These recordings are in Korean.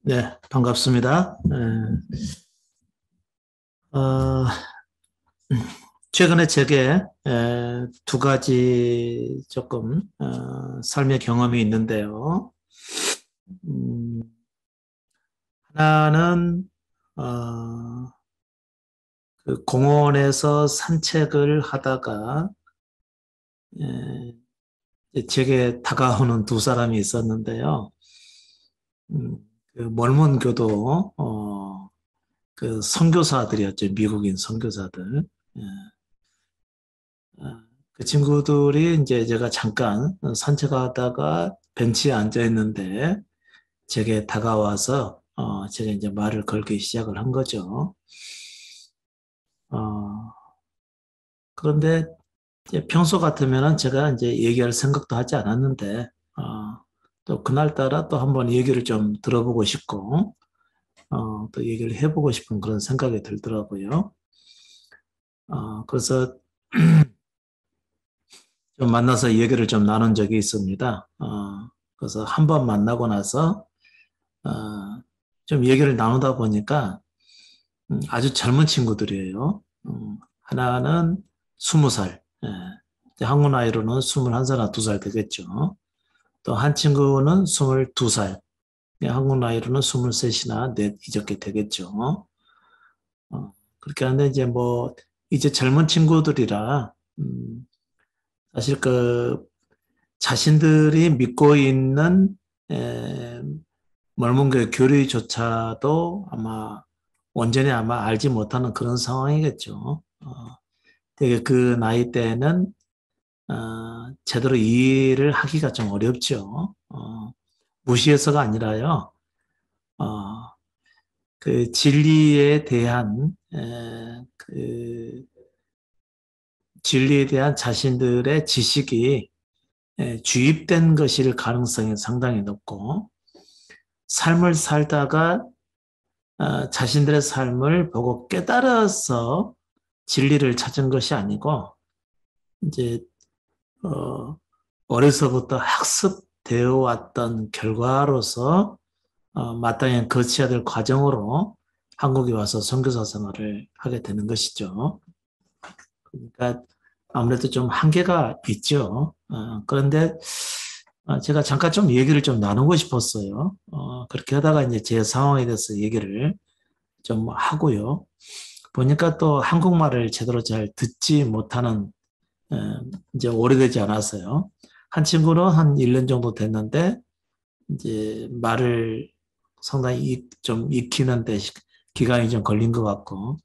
네, 반갑습니다. 어, 최근에 제게 두 가지 조금 삶의 경험이 있는데요. 음, 하나는 어, 그 공원에서 산책을 하다가 제게 다가오는 두 사람이 있었는데요. 음, 그 몰몬교도 그 선교사들이었죠. 미국인 선교사들. 예. 어, 그 친구들이 이제 제가 잠깐 산책하다가 벤치에 앉아 있는데 제게 다가와서 제가 이제 말을 걸기 시작을 한 거죠. 어, 그런데 이제 평소 같으면은 제가 이제 얘기할 생각도 하지 않았는데 또 그날따라 또 한번 얘기를 좀 들어보고 싶고 또 얘기를 해보고 싶은 그런 생각이 들더라고요. 그래서 좀 만나서 얘기를 좀 나눈 적이 있습니다. 그래서 한 번 만나고 나서 어, 좀 얘기를 나누다 보니까 아주 젊은 친구들이에요. 하나는 20살, 한국 나이로는 21살이나 2살 되겠죠. 또 한 친구는 22살, 한국 나이로는 23이나 4 이렇게 되겠죠. 그렇게 하는데 이제 뭐 이제 젊은 친구들이라 사실 그 자신들이 믿고 있는 에, mormon교의 교리조차도 아마 온전히 아마 알지 못하는 그런 상황이겠죠. 되게 그 나이 때는 제대로 이해를 하기가 좀 어렵죠. 무시해서가 아니라요. 어, 그 진리에 대한 그 진리에 대한 자신들의 지식이 주입된 것일 가능성이 상당히 높고 삶을 살다가 자신들의 삶을 보고 깨달아서 진리를 찾은 것이 아니고 이제 어, 어려서부터 학습되어 왔던 결과로서 마땅히 거쳐야 될 과정으로 한국에 와서 선교사 생활을 하게 되는 것이죠. 그러니까 아무래도 좀 한계가 있죠. 그런데 제가 잠깐 좀 얘기를 좀 나누고 싶었어요. 그렇게 하다가 이제 제 상황에 대해서 얘기를 좀 하고요. 보니까 또 한국말을 제대로 잘 듣지 못하는 에, 이제 오래되지 않았어요. 한 친구는 한 1년 정도 됐는데 이제 말을 상당히 좀 익히는데 기간이 좀 걸린 것 같고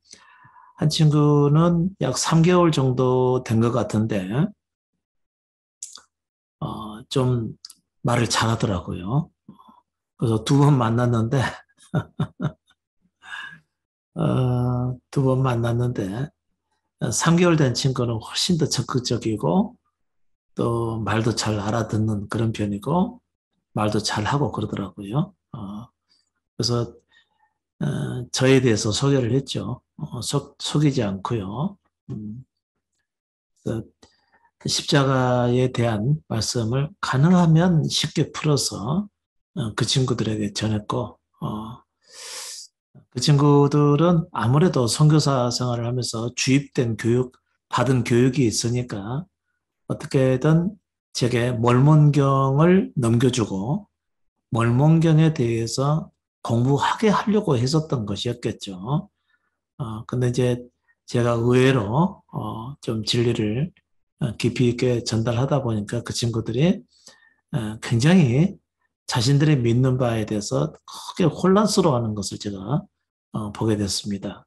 한 친구는 약 3개월 정도 된 것 같은데 좀 말을 잘하더라고요. 그래서 두 번 만났는데 3개월 된 친구는 훨씬 더 적극적이고 또 말도 잘 알아듣는 그런 편이고 말도 잘하고 그러더라고요. 그래서 저에 대해서 소개를 했죠. 속이지 않고요. 음, 그 십자가에 대한 말씀을 가능하면 쉽게 풀어서 그 친구들에게 전했고 그 친구들은 아무래도 선교사 생활을 하면서 주입된 교육, 받은 교육이 있으니까 어떻게든 제게 mormon경을 넘겨주고 mormon경에 대해서 공부하게 하려고 했었던 것이었겠죠. 근데 이제 제가 의외로 좀 진리를 깊이 있게 전달하다 보니까 그 친구들이 굉장히 자신들이 믿는 바에 대해서 크게 혼란스러워하는 것을 제가 보게 됐습니다.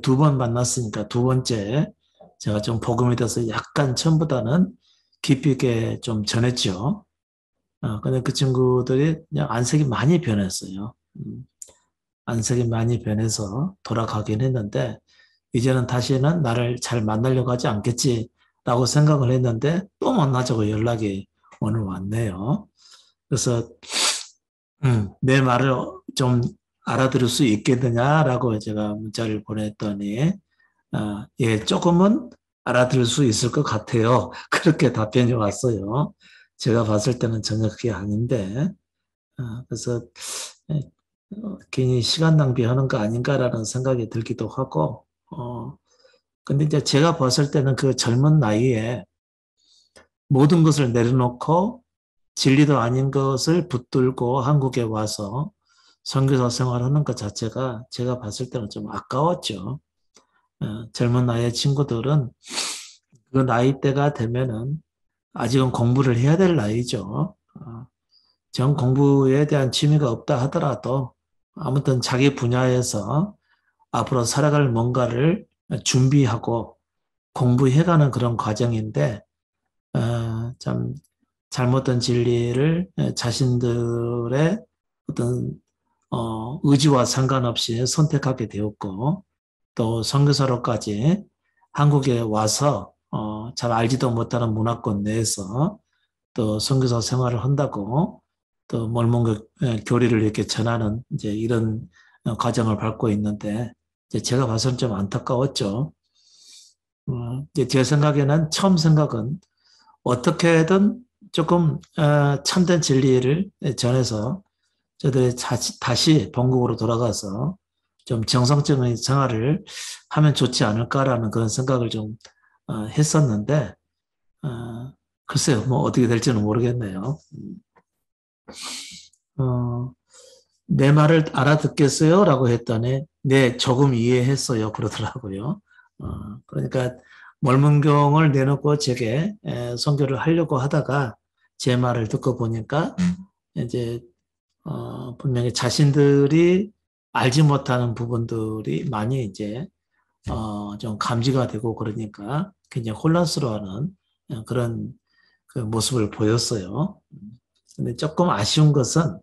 두 번 만났으니까 두 번째 제가 좀 복음에 대해서 약간 처음보다는 깊이 있게 좀 전했죠. 근데 그 친구들이 그냥 안색이 많이 변했어요. 안색이 많이 변해서 돌아가긴 했는데 이제는 다시는 나를 잘 만나려고 하지 않겠지라고 생각을 했는데 또 만나자고 연락이 오늘 왔네요. 그래서 내 말을 좀 알아들을 수 있겠느냐라고 제가 문자를 보냈더니 예, 조금은 알아들을 수 있을 것 같아요. 그렇게 답변이 왔어요. 제가 봤을 때는 전혀 그게 아닌데 그래서 예, 괜히 시간 낭비하는 거 아닌가라는 생각이 들기도 하고, 근데 이제 제가 봤을 때는 그 젊은 나이에 모든 것을 내려놓고 진리도 아닌 것을 붙들고 한국에 와서 선교사 생활하는 것 자체가 제가 봤을 때는 좀 아까웠죠. 젊은 나이의 친구들은 그 나이대가 되면은 아직은 공부를 해야 될 나이죠. 정 공부에 대한 취미가 없다 하더라도 아무튼 자기 분야에서 앞으로 살아갈 뭔가를 준비하고 공부해가는 그런 과정인데, 참 잘못된 진리를 자신들의 어떤 의지와 상관없이 선택하게 되었고, 또 선교사로까지 한국에 와서 잘 알지도 못하는 문화권 내에서 또 선교사 생활을 한다고 또 mormon 교리를 이렇게 전하는 이제 이런 과정을 밟고 있는데, 이제 제가 봐서는 좀 안타까웠죠. 이제 제 생각에는 처음 생각은 어떻게든 조금 참된 진리를 전해서 저들이 다시 본국으로 돌아가서 좀 정상적인 생활을 하면 좋지 않을까라는 그런 생각을 좀 했었는데, 어, 글쎄요, 뭐 어떻게 될지는 모르겠네요. 어, 내 말을 알아듣겠어요? 라고 했더니, 네, 조금 이해했어요. 그러더라고요. 그러니까, mormon경을 내놓고 제게 선교를 하려고 하다가 제 말을 듣고 보니까, 이제, 분명히 자신들이 알지 못하는 부분들이 많이 이제, 좀 감지가 되고 그러니까 굉장히 혼란스러워하는 그런 그 모습을 보였어요. 근데 조금 아쉬운 것은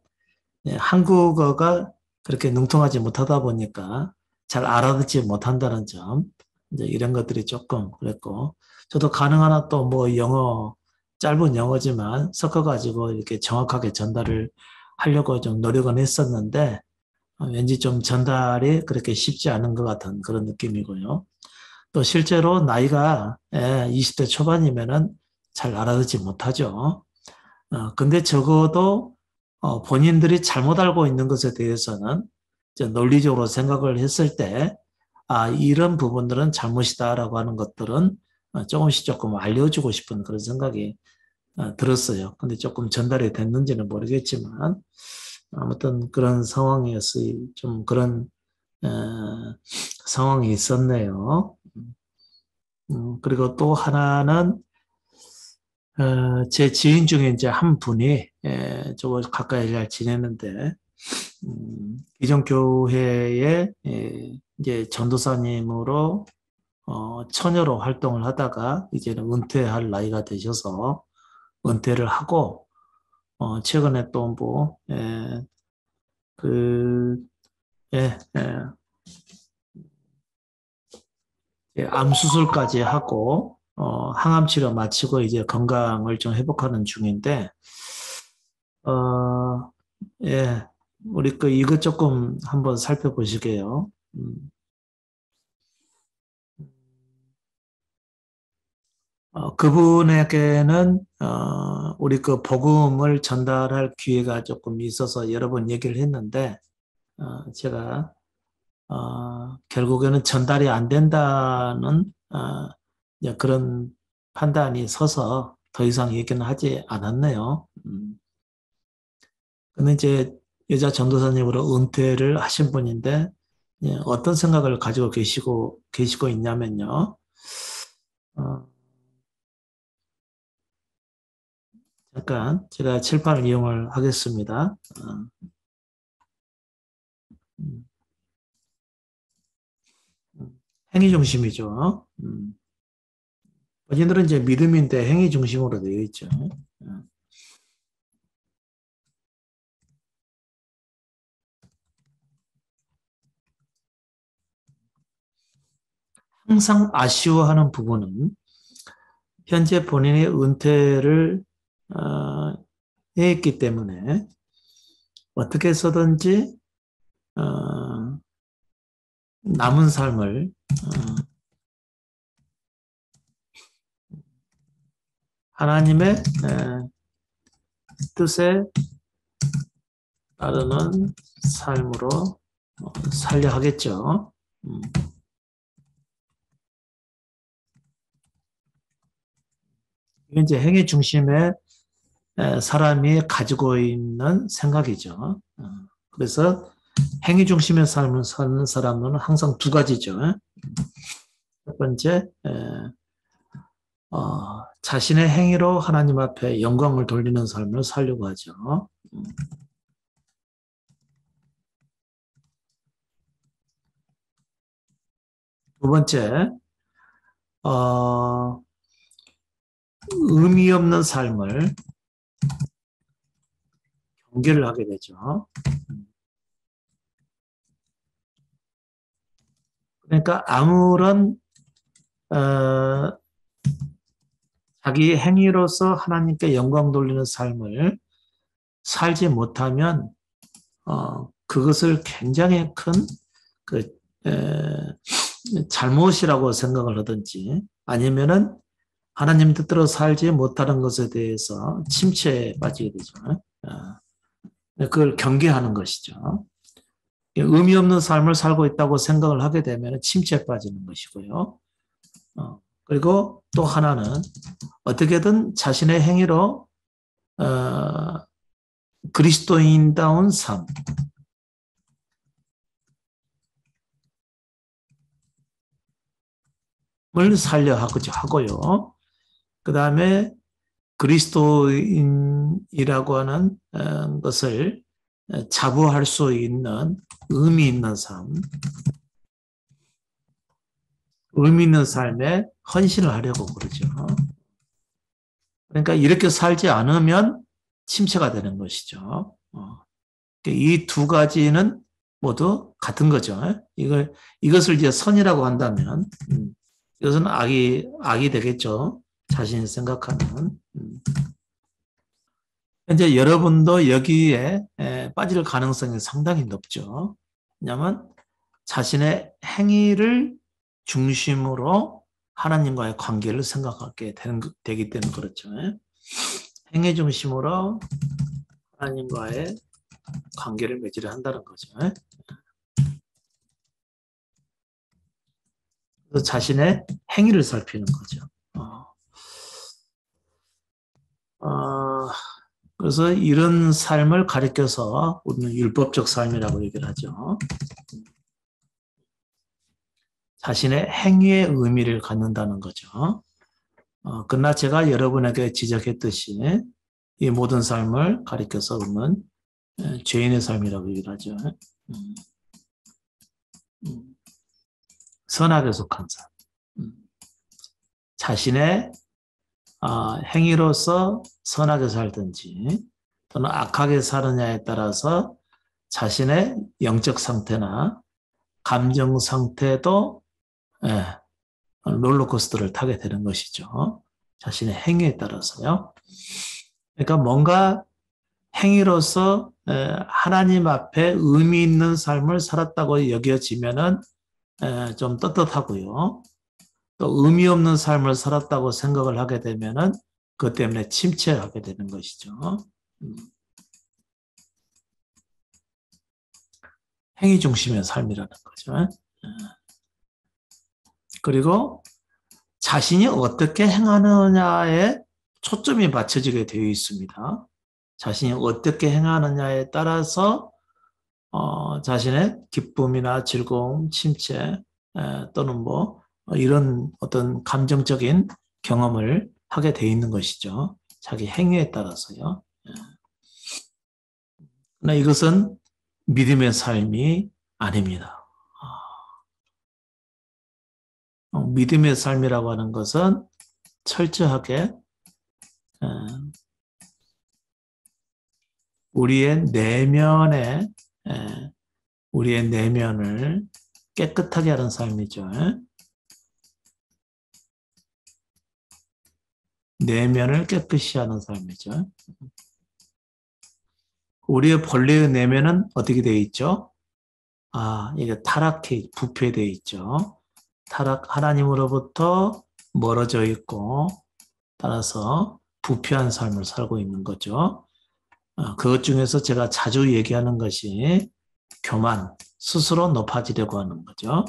한국어가 그렇게 능통하지 못하다 보니까 잘 알아듣지 못한다는 점, 이제 이런 것들이 조금 그랬고, 저도 가능한 한 또 뭐 영어, 짧은 영어지만 섞어가지고 이렇게 정확하게 전달을 하려고 좀 노력은 했었는데, 왠지 좀 전달이 그렇게 쉽지 않은 것 같은 그런 느낌이고요. 또 실제로 나이가 20대 초반이면은 잘 알아듣지 못하죠. 근데 적어도 본인들이 잘못 알고 있는 것에 대해서는 이제 논리적으로 생각을 했을 때, 이런 부분들은 잘못이다라고 하는 것들은 조금씩 조금 알려주고 싶은 그런 생각이 들었어요. 근데 조금 전달이 됐는지는 모르겠지만, 아무튼 그런 상황이었어요. 좀 그런 어, 상황이 있었네요. 그리고 또 하나는 제 지인 중에 이제 한 분이 저거 가까이 잘 지냈는데 기존 교회에 이제 전도사님으로 처녀로 활동을 하다가 이제는 은퇴할 나이가 되셔서 은퇴를 하고 최근에 또 뭐 그, 예, 암 수술까지 하고 항암 치료 마치고 이제 건강을 좀 회복하는 중인데 어, 예, 우리 그 이것 조금 한번 살펴보시게요. 그분에게는 우리 그 복음을 전달할 기회가 조금 있어서 여러 번 얘기를 했는데 제가 결국에는 전달이 안 된다는 이제 그런 판단이 서서 더 이상 얘기는 하지 않았네요. 근데 이제 여자 전도사님으로 은퇴를 하신 분인데 어떤 생각을 가지고 계시고 있냐면요. 어, 잠깐 제가 칠판을 이용을 하겠습니다. 음, 행위 중심이죠. 본인들은 이제 믿음인데 행위 중심으로 되어 있죠. 항상 아쉬워하는 부분은 현재 본인의 은퇴를 어, 했기 때문에 어떻게 해서든지 어, 남은 삶을 하나님의 뜻에 따르는 삶으로 살려 하겠죠. 이게 이제 행위 중심의 사람이 가지고 있는 생각이죠. 그래서 행위 중심의 삶을 사는 사람은 항상 두 가지죠. 첫 번째, 자신의 행위로 하나님 앞에 영광을 돌리는 삶을 살려고 하죠. 두 번째, 의미 없는 삶을 경계를 하게 되죠. 그러니까 아무런 자기 행위로서 하나님께 영광 돌리는 삶을 살지 못하면 그것을 굉장히 큰 잘못이라고 생각을 하든지 아니면은 하나님 뜻대로 살지 못하는 것에 대해서 침체에 빠지게 되죠. 그걸 경계하는 것이죠. 의미 없는 삶을 살고 있다고 생각을 하게 되면 침체에 빠지는 것이고요. 그리고 또 하나는 어떻게든 자신의 행위로 그리스도인다운 삶을 살려 하고요. 그 다음에 그리스도인이라고 하는 것을 자부할 수 있는 의미 있는 삶, 의미 있는 삶에 헌신을 하려고 그러죠. 그러니까 이렇게 살지 않으면 침체가 되는 것이죠. 이 두 가지는 모두 같은 거죠. 이것을 이제 선이라고 한다면, 이것은 악이 되겠죠. 자신이 생각하는. 현재 여러분도 여기에 빠질 가능성이 상당히 높죠. 왜냐하면 자신의 행위를 중심으로 하나님과의 관계를 생각하게 되기 때문에 그렇죠. 행위 중심으로 하나님과의 관계를 맺으려 한다는 거죠. 그래서 자신의 행위를 살피는 거죠. 그래서 이런 삶을 가리켜서 우리는 율법적 삶이라고 얘기를 하죠. 자신의 행위의 의미를 갖는다는 거죠. 그러나 제가 여러분에게 지적했듯이 이 모든 삶을 가리켜서 우리는 죄인의 삶이라고 얘기를 하죠. 선악에 속한 삶. 자신의 행위로서 선하게 살든지 또는 악하게 사느냐에 따라서 자신의 영적 상태나 감정 상태도 롤러코스터를 타게 되는 것이죠. 자신의 행위에 따라서요. 그러니까 뭔가 행위로서 하나님 앞에 의미 있는 삶을 살았다고 여겨지면은 좀 떳떳하고요. 또 의미 없는 삶을 살았다고 생각을 하게 되면은 그것 때문에 침체하게 되는 것이죠. 행위 중심의 삶이라는 거죠. 그리고 자신이 어떻게 행하느냐에 초점이 맞춰지게 되어 있습니다. 자신이 어떻게 행하느냐에 따라서 자신의 기쁨이나 즐거움, 침체 또는 뭐 이런 어떤 감정적인 경험을 하게 돼 있는 것이죠. 자기 행위에 따라서요. 그러나 이것은 믿음의 삶이 아닙니다. 믿음의 삶이라고 하는 것은 철저하게 우리의 내면을 깨끗하게 하는 삶이죠. 내면을 깨끗이 하는 삶이죠. 우리의 본래의 내면은 어떻게 되어 있죠? 이게 부패되어 있죠. 하나님으로부터 멀어져 있고, 따라서 부패한 삶을 살고 있는 거죠. 그것 중에서 제가 자주 얘기하는 것이 교만, 스스로 높아지려고 하는 거죠.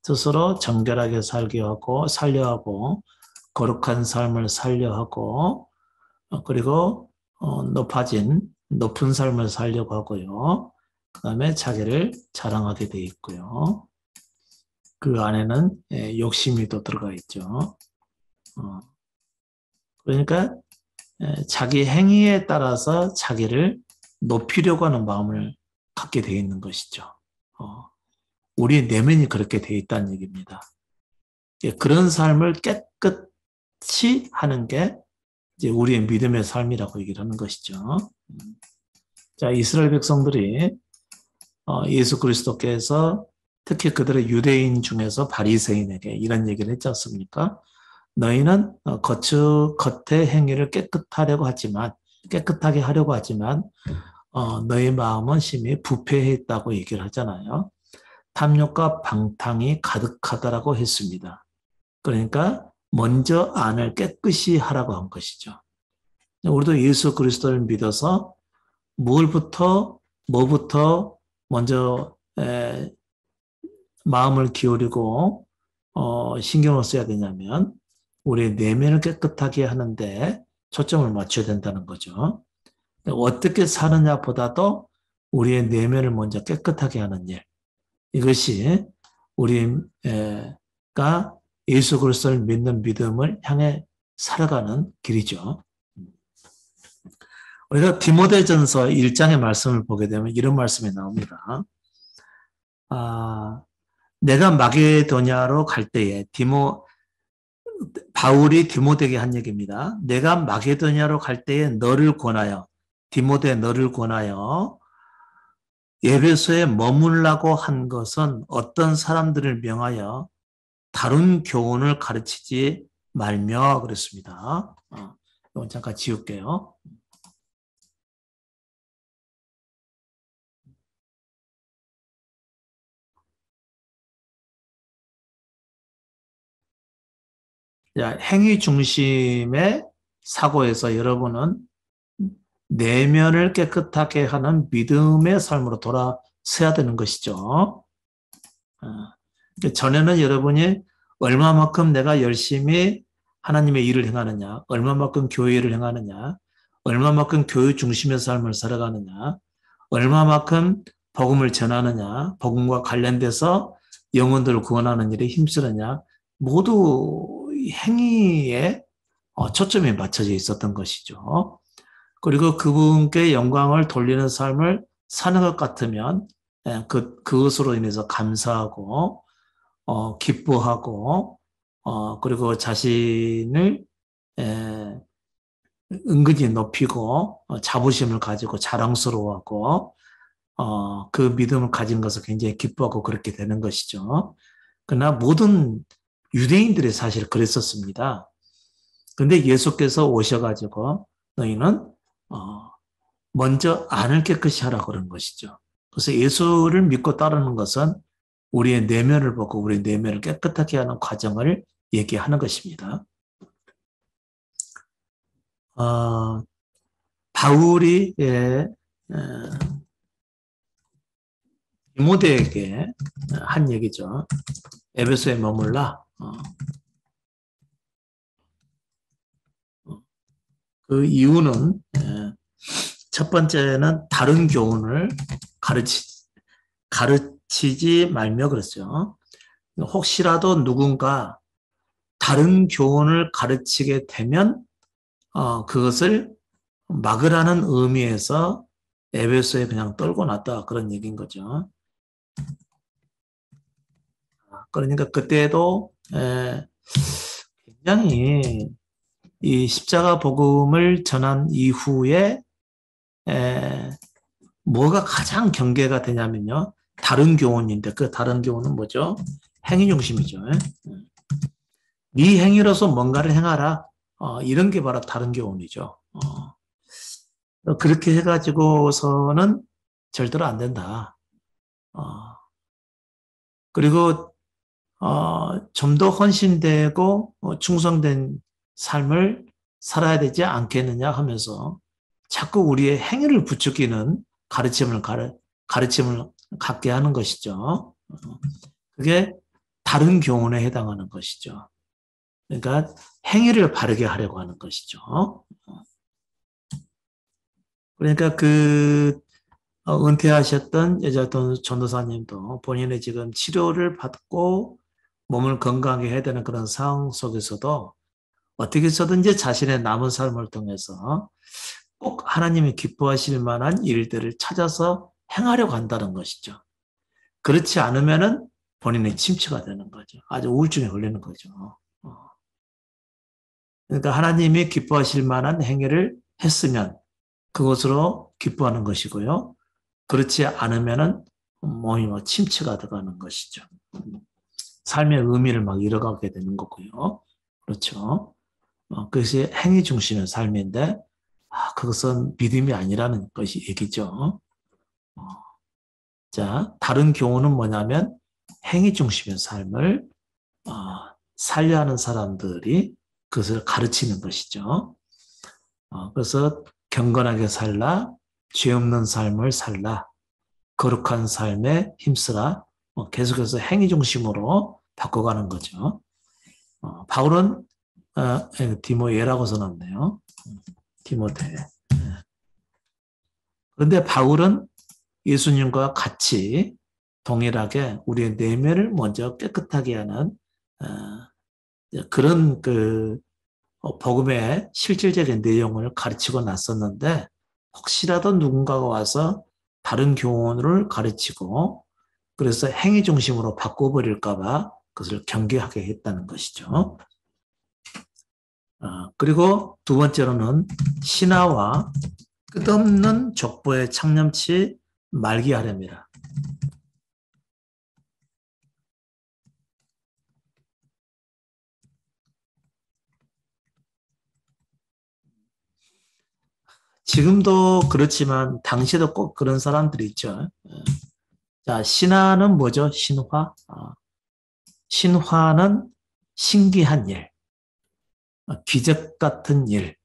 스스로 정결하게 살려 하고, 거룩한 삶을 살려 하고, 그리고 높은 삶을 살려고 하고요. 그 다음에 자기를 자랑하게 돼 있고요. 그 안에는 욕심이 또 들어가 있죠. 어, 그러니까 자기 행위에 따라서 자기를 높이려고 하는 마음을 갖게 돼 있는 것이죠. 우리 내면이 그렇게 돼 있다는 얘기입니다. 그런 삶을 깨끗이 하는 게 이제 우리의 믿음의 삶이라고 얘기를 하는 것이죠. 자, 이스라엘 백성들이 예수 그리스도께서 특히 그들의 유대인 중에서 바리새인에게 이런 얘기를 했지 않습니까? 너희는 겉의 행위를 깨끗하게 하려고 하지만 너희 마음은 심히 부패했다고 얘기를 하잖아요. 탐욕과 방탕이 가득하다라고 했습니다. 그러니까 먼저 안을 깨끗이 하라고 한 것이죠. 우리도 예수 그리스도를 믿어서 뭐부터 먼저 마음을 기울이고 신경을 써야 되냐면 우리의 내면을 깨끗하게 하는데 초점을 맞춰야 된다는 거죠. 어떻게 사느냐보다도 우리의 내면을 먼저 깨끗하게 하는 일. 이것이 우리가 예수 그리스도를 믿는 믿음을 향해 살아가는 길이죠. 우리가 디모데전서 1장의 말씀을 보게 되면 이런 말씀이 나옵니다. 내가 마게도냐로 갈 때에 바울이 디모데에게 한 얘기입니다. 내가 마게도냐로 갈 때에 디모데 너를 권하여 에베소에 머물라고 한 것은 어떤 사람들을 명하여 다른 교훈을 가르치지 말며 그랬습니다. 이건 잠깐 지울게요. 행위 중심의 사고에서 여러분은 내면을 깨끗하게 하는 믿음의 삶으로 돌아서야 되는 것이죠. 전에는 여러분이 얼마만큼 내가 열심히 하나님의 일을 행하느냐, 얼마만큼 교회 일을 행하느냐, 얼마만큼 교회 중심의 삶을 살아가느냐, 얼마만큼 복음을 전하느냐, 복음과 관련돼서 영혼들을 구원하는 일에 힘쓰느냐, 모두 행위에 초점이 맞춰져 있었던 것이죠. 그리고 그분께 영광을 돌리는 삶을 사는 것 같으면 그것으로 인해서 감사하고 기뻐하고 그리고 자신을 은근히 높이고 자부심을 가지고 자랑스러워하고 그 믿음을 가진 것을 굉장히 기뻐하고 그렇게 되는 것이죠. 그러나 모든 유대인들이 사실 그랬었습니다. 그런데 예수께서 오셔가지고 너희는 먼저 안을 깨끗이 하라고 그런 것이죠. 그래서 예수를 믿고 따르는 것은 우리의 내면을 보고 우리 내면을 깨끗하게 하는 과정을 얘기하는 것입니다. 바울이 디모데에게 한 얘기죠. 에베소에 머물라. 그 이유는 첫 번째는 다른 교훈을 가르치지 말며 그랬죠. 혹시라도 누군가 다른 교훈을 가르치게 되면 그것을 막으라는 의미에서 에베소에 그냥 떨고 놨다 그런 얘기인 거죠. 그러니까 그때도 굉장히 이 십자가 복음을 전한 이후에 뭐가 가장 경계가 되냐면요. 다른 교훈인데 그 다른 교훈은 뭐죠? 행위 중심이죠. 네 행위로서 뭔가를 행하라. 이런 게 바로 다른 교훈이죠. 그렇게 해가지고서는 절대로 안 된다. 그리고 좀 더 헌신되고 충성된 삶을 살아야 되지 않겠느냐 하면서 자꾸 우리의 행위를 부추기는 가르침을 갖게 하는 것이죠. 그게 다른 교훈에 해당하는 것이죠. 그러니까 행위를 바르게 하려고 하는 것이죠. 그러니까 은퇴하셨던 여자 전도사님도 본인의 지금 치료를 받고 몸을 건강하게 해야 되는 그런 상황 속에서도 어떻게 해서든지 자신의 남은 삶을 통해서 꼭 하나님이 기뻐하실 만한 일들을 찾아서 행하려고 한다는 것이죠. 그렇지 않으면은 본인의 침체가 되는 거죠. 아주 우울증에 걸리는 거죠. 그러니까 하나님이 기뻐하실 만한 행위를 했으면 그것으로 기뻐하는 것이고요. 그렇지 않으면은 몸이 침체가 들어가는 것이죠. 삶의 의미를 막 잃어가게 되는 거고요. 그렇죠. 그것이 행위 중심의 삶인데, 그것은 믿음이 아니라는 것이 얘기죠. 어, 자, 다른 경우는 뭐냐면 행위 중심의 삶을 살려 하는 사람들이 그것을 가르치는 것이죠. 그래서 경건하게 살라, 죄 없는 삶을 살라, 거룩한 삶에 힘쓰라, 계속해서 행위 중심으로 바꿔가는 거죠. 바울은 디모예라고 써놨네요. 디모데. 그런데 바울은 예수님과 같이 동일하게 우리의 내면을 먼저 깨끗하게 하는 그런 복음의 실질적인 내용을 가르치고 났었는데, 혹시라도 누군가가 와서 다른 교훈을 가르치고 그래서 행위 중심으로 바꿔버릴까 봐 그것을 경계하게 했다는 것이죠. 그리고 두 번째로는 신하와 끝없는 족보의 창념치 말게 하렵니다. 지금도 그렇지만 당시에도 꼭 그런 사람들이 있죠. 자, 신화는 뭐죠? 신화. 신화는 신기한 일, 기적 같은 일,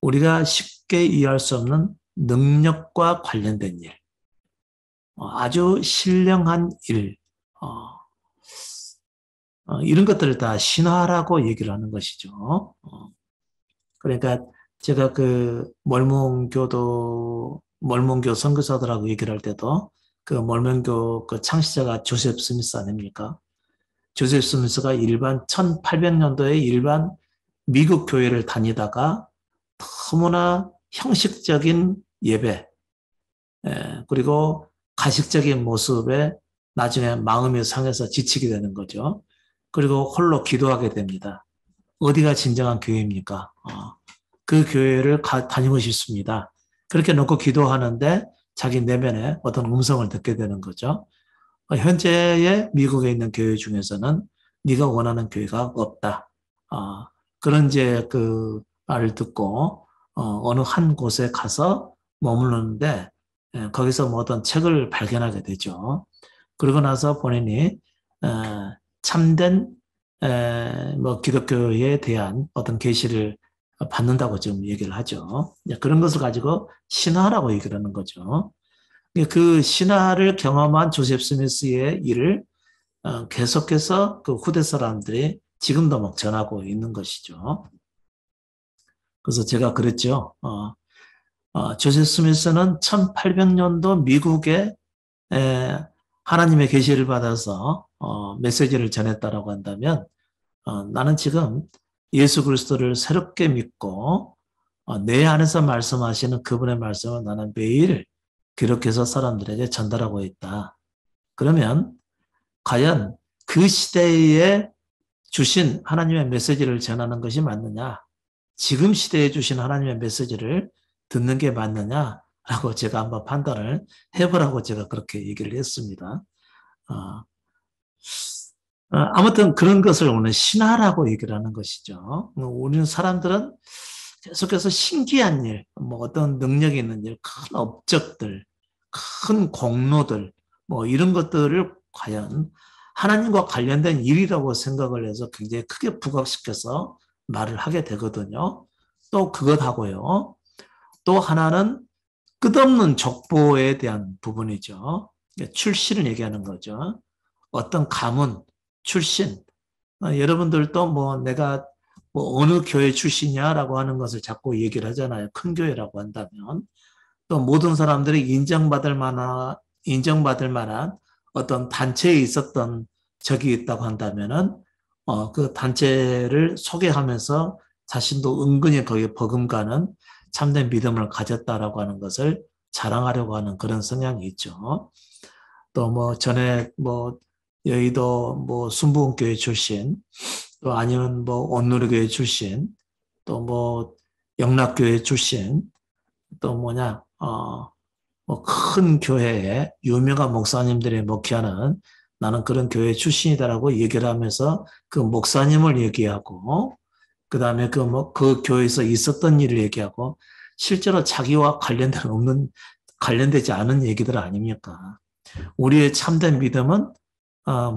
우리가 쉽게 이해할 수 없는 능력과 관련된 일, 아주 신령한 일, 이런 것들을 다 신화라고 얘기를 하는 것이죠. 그러니까 제가 몰몬교 선교사들하고 얘기를 할 때도 그 몰몬교 그 창시자가 조셉 스미스 아닙니까? 조셉 스미스가 1800년도에 일반 미국 교회를 다니다가 너무나 형식적인 예배, 그리고 가식적인 모습에 나중에 마음이 상해서 지치게 되는 거죠. 그리고 홀로 기도하게 됩니다. 어디가 진정한 교회입니까? 그 교회를 다니고 싶습니다. 그렇게 놓고 기도하는데 자기 내면에 어떤 음성을 듣게 되는 거죠. 현재의 미국에 있는 교회 중에서는 네가 원하는 교회가 없다. 그런 이제 그 말을 듣고 어느 한 곳에 가서 머무르는데 거기서 뭐 어떤 책을 발견하게 되죠. 그러고 나서 본인이 참된 뭐 기독교에 대한 어떤 계시를 받는다고 지금 얘기를 하죠. 그런 것을 가지고 신화라고 얘기를 하는 거죠. 그 신화를 경험한 조셉 스미스의 일을 계속해서 그 후대 사람들이 지금도 막 전하고 있는 것이죠. 그래서 제가 그랬죠. 조셉 스미스는 1800년도 미국에 하나님의 계시를 받아서 메시지를 전했다라고 한다면 나는 지금 예수 그리스도를 새롭게 믿고 내 안에서 말씀하시는 그분의 말씀을 나는 매일 기록해서 사람들에게 전달하고 있다. 그러면 과연 그 시대에 주신 하나님의 메시지를 전하는 것이 맞느냐? 지금 시대에 주신 하나님의 메시지를 듣는 게 맞느냐라고 제가 한번 판단을 해보라고 제가 그렇게 얘기를 했습니다. 아무튼 그런 것을 오늘 신화라고 얘기를 하는 것이죠. 우리는 사람들은 계속해서 신기한 일, 뭐 어떤 능력이 있는 일, 큰 업적들, 큰 공로들, 뭐 이런 것들을 과연 하나님과 관련된 일이라고 생각을 해서 굉장히 크게 부각시켜서 말을 하게 되거든요. 또 그것하고요. 또 하나는 끝없는 족보에 대한 부분이죠. 출신을 얘기하는 거죠. 어떤 가문, 출신. 여러분들도 뭐 내가 뭐 어느 교회 출신이냐라고 하는 것을 자꾸 얘기를 하잖아요. 큰 교회라고 한다면. 또 모든 사람들이 인정받을 만한 어떤 단체에 있었던 적이 있다고 한다면은, 그 단체를 소개하면서 자신도 은근히 거기에 버금가는 참된 믿음을 가졌다라고 하는 것을 자랑하려고 하는 그런 성향이 있죠. 또 뭐 전에 뭐 여의도 뭐 순복음교회 출신, 또 아니면 뭐 온누리교회 출신, 또 뭐 영락교회 출신, 또 뭐냐, 뭐 큰 교회에 유명한 목사님들이 목회하는 나는 그런 교회 출신이다라고 얘기를 하면서 그 목사님을 얘기하고, 그 다음에 그 교회에서 있었던 일을 얘기하고, 실제로 자기와 관련되지 않은 얘기들 아닙니까? 우리의 참된 믿음은,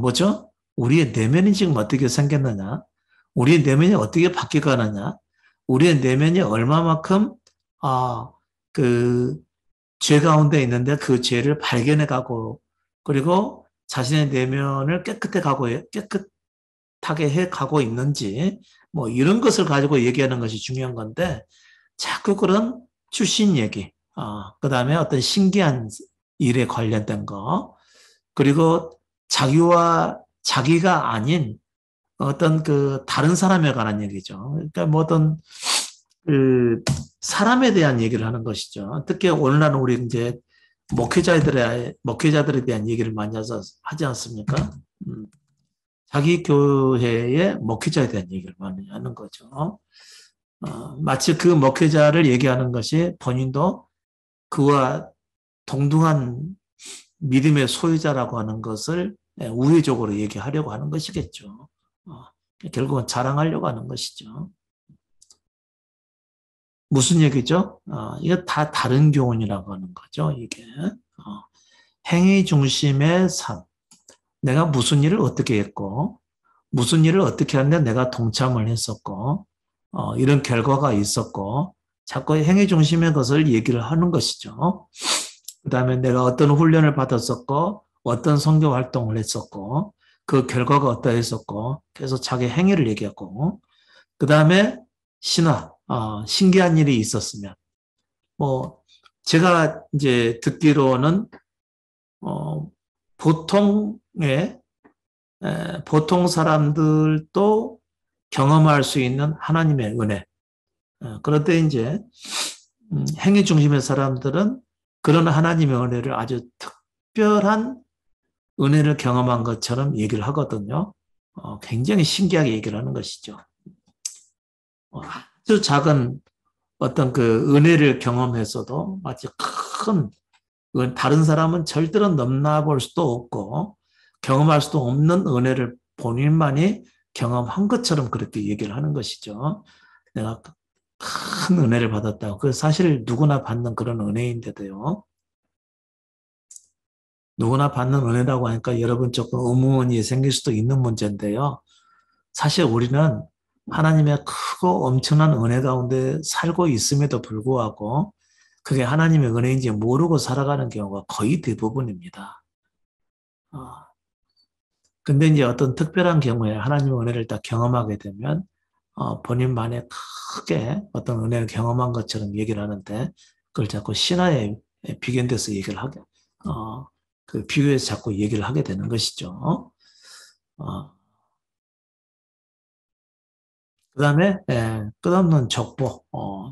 뭐죠? 우리의 내면이 지금 어떻게 생겼느냐? 우리의 내면이 어떻게 바뀌어가느냐? 우리의 내면이 얼마만큼, 아, 그, 죄 가운데 있는데 그 죄를 발견해 가고, 그리고 자신의 내면을 깨끗하게 해 가고 있는지, 뭐 이런 것을 가지고 얘기하는 것이 중요한 건데, 자꾸 그런 출신 얘기, 그 다음에 어떤 신기한 일에 관련된 거, 그리고 자기가 아닌 어떤 그 다른 사람에 관한 얘기죠. 그러니까 뭐 어떤 그 사람에 대한 얘기를 하는 것이죠. 특히 오늘날 우리 이제 목회자들에 대한 얘기를 많이 하지 않습니까? 음, 자기 교회의 목회자에 대한 얘기를 많이 하는 거죠. 마치 그 목회자를 얘기하는 것이 본인도 그와 동등한 믿음의 소유자라고 하는 것을 우회적으로 얘기하려고 하는 것이겠죠. 어, 결국은 자랑하려고 하는 것이죠. 무슨 얘기죠? 이거 다 다른 교훈이라고 하는 거죠, 이게. 행위 중심의 삶. 내가 무슨 일을 어떻게 했고, 무슨 일을 어떻게 하는데 내가 동참을 했었고, 이런 결과가 있었고, 자꾸 행위 중심의 것을 얘기를 하는 것이죠. 그 다음에 내가 어떤 훈련을 받았었고, 어떤 선교 활동을 했었고, 그 결과가 어떠했었고, 그래서 자기 행위를 얘기하고, 그 다음에 신화, 신기한 일이 있었으면, 뭐, 제가 이제 듣기로는, 보통의, 보통 사람들도 경험할 수 있는 하나님의 은혜. 그런데 이제, 행위 중심의 사람들은 그런 하나님의 은혜를 아주 특별한 은혜를 경험한 것처럼 얘기를 하거든요. 굉장히 신기하게 얘기를 하는 것이죠. 아주 작은 어떤 그 은혜를 경험했어도 마치 큰, 다른 사람은 절대로 넘나볼 수도 없고 경험할 수도 없는 은혜를 본인만이 경험한 것처럼 그렇게 얘기를 하는 것이죠. 내가 큰 은혜를 받았다고. 그 사실 누구나 받는 그런 은혜인데도요. 누구나 받는 은혜라고 하니까 여러분 조금 의문이 생길 수도 있는 문제인데요. 사실 우리는 하나님의 크고 엄청난 은혜 가운데 살고 있음에도 불구하고 그게 하나님의 은혜인지 모르고 살아가는 경우가 거의 대부분입니다. 근데 이제 어떤 특별한 경우에 하나님의 은혜를 딱 경험하게 되면 본인만의 크게 어떤 은혜를 경험한 것처럼 얘기를 하는데 그걸 자꾸 신화에 비견돼서 얘기를 그 비교해서 자꾸 얘기를 하게 되는 것이죠. 그 다음에 끝없는 족보,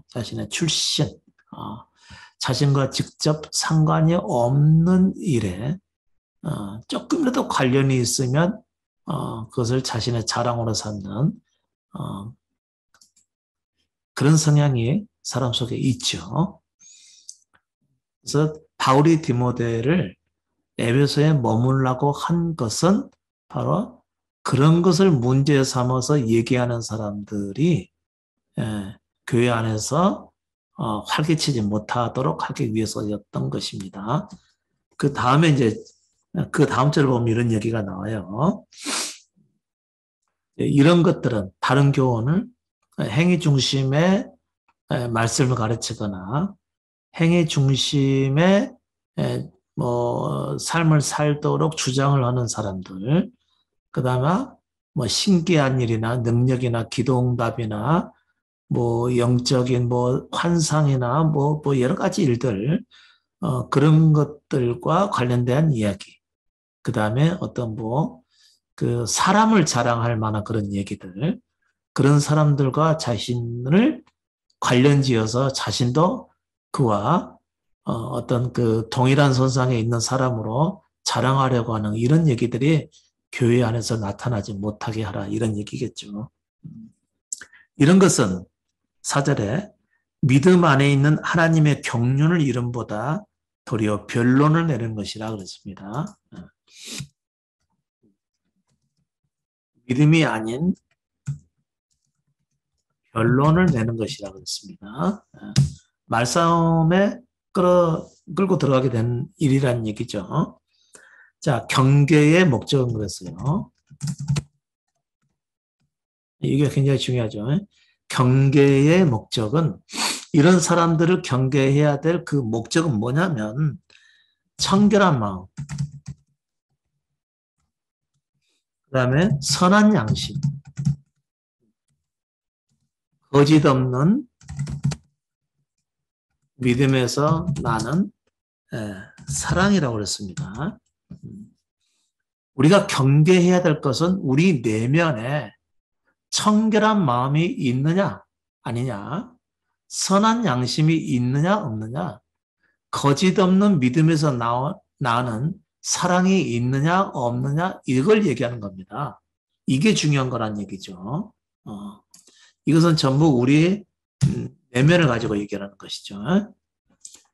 자신의 출신, 자신과 직접 상관이 없는 일에 조금이라도 관련이 있으면 그것을 자신의 자랑으로 삼는 그런 성향이 사람 속에 있죠. 그래서 바울이 디모데를 에베소에 머물라고 한 것은 바로 그런 것을 문제 삼아서 얘기하는 사람들이 교회 안에서 활개치지 못하도록 하기 위해서였던 것입니다. 그 다음에 이제 그 다음 절을 보면 이런 얘기가 나와요. 이런 것들은 다른 교훈을 행위 중심의 말씀을 가르치거나 행위 중심의 뭐 삶을 살도록 주장을 하는 사람들, 그다음에 뭐 신기한 일이나 능력이나 기도응답이나 뭐 영적인 뭐 환상이나 뭐 여러 가지 일들, 그런 것들과 관련된 이야기. 그다음에 어떤 뭐 그 사람을 자랑할 만한 그런 얘기들, 그런 사람들과 자신을 관련지어서 자신도 그와 어떤 그 동일한 선상에 있는 사람으로 자랑하려고 하는 이런 얘기들이 교회 안에서 나타나지 못하게 하라, 이런 얘기겠죠. 이런 것은 사절에 믿음 안에 있는 하나님의 경륜을 이름보다 도리어 변론을 내는 것이라 그랬습니다. 믿음이 아닌 변론을 내는 것이라 그랬습니다. 말싸움에 끌고 들어가게 된 일이란 얘기죠. 자, 경계의 목적은 그랬어요. 이게 굉장히 중요하죠. 경계의 목적은, 이런 사람들을 경계해야 될 그 목적은 뭐냐면 청결한 마음, 그 다음에 선한 양심, 거짓 없는 믿음에서 나는 사랑이라고 그랬습니다. 우리가 경계해야 될 것은 우리 내면에 청결한 마음이 있느냐 아니냐, 선한 양심이 있느냐 없느냐, 거짓 없는 믿음에서 나는 사랑이 있느냐 없느냐, 이걸 얘기하는 겁니다. 이게 중요한 거란 얘기죠. 이것은 전부 우리의 내면을 가지고 얘기하는 것이죠.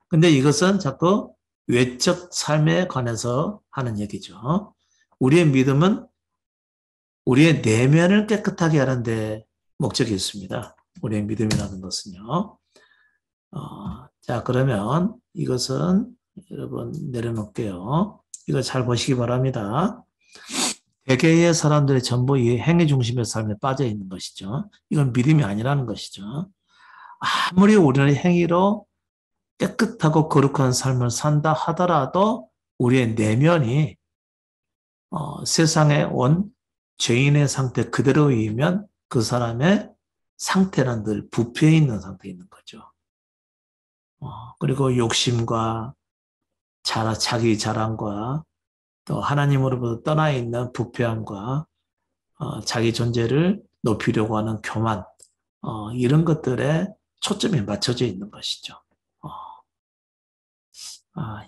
근데 이것은 자꾸 외적 삶에 관해서 하는 얘기죠. 우리의 믿음은 우리의 내면을 깨끗하게 하는 데 목적이 있습니다. 우리의 믿음이라는 것은요. 자, 그러면 이것은 여러분 내려놓을게요. 이거 잘 보시기 바랍니다. 대개의 사람들이 전부 이 행위 중심의 삶에 빠져 있는 것이죠. 이건 믿음이 아니라는 것이죠. 아무리 우리는 행위로 깨끗하고 거룩한 삶을 산다 하더라도 우리의 내면이 세상에 온 죄인의 상태 그대로이면 그 사람의 상태는 늘 부패해 있는 상태에 있는 거죠. 그리고 욕심과 자기 자랑과 또 하나님으로부터 떠나 있는 부패함과 자기 존재를 높이려고 하는 교만, 이런 것들에 초점이 맞춰져 있는 것이죠.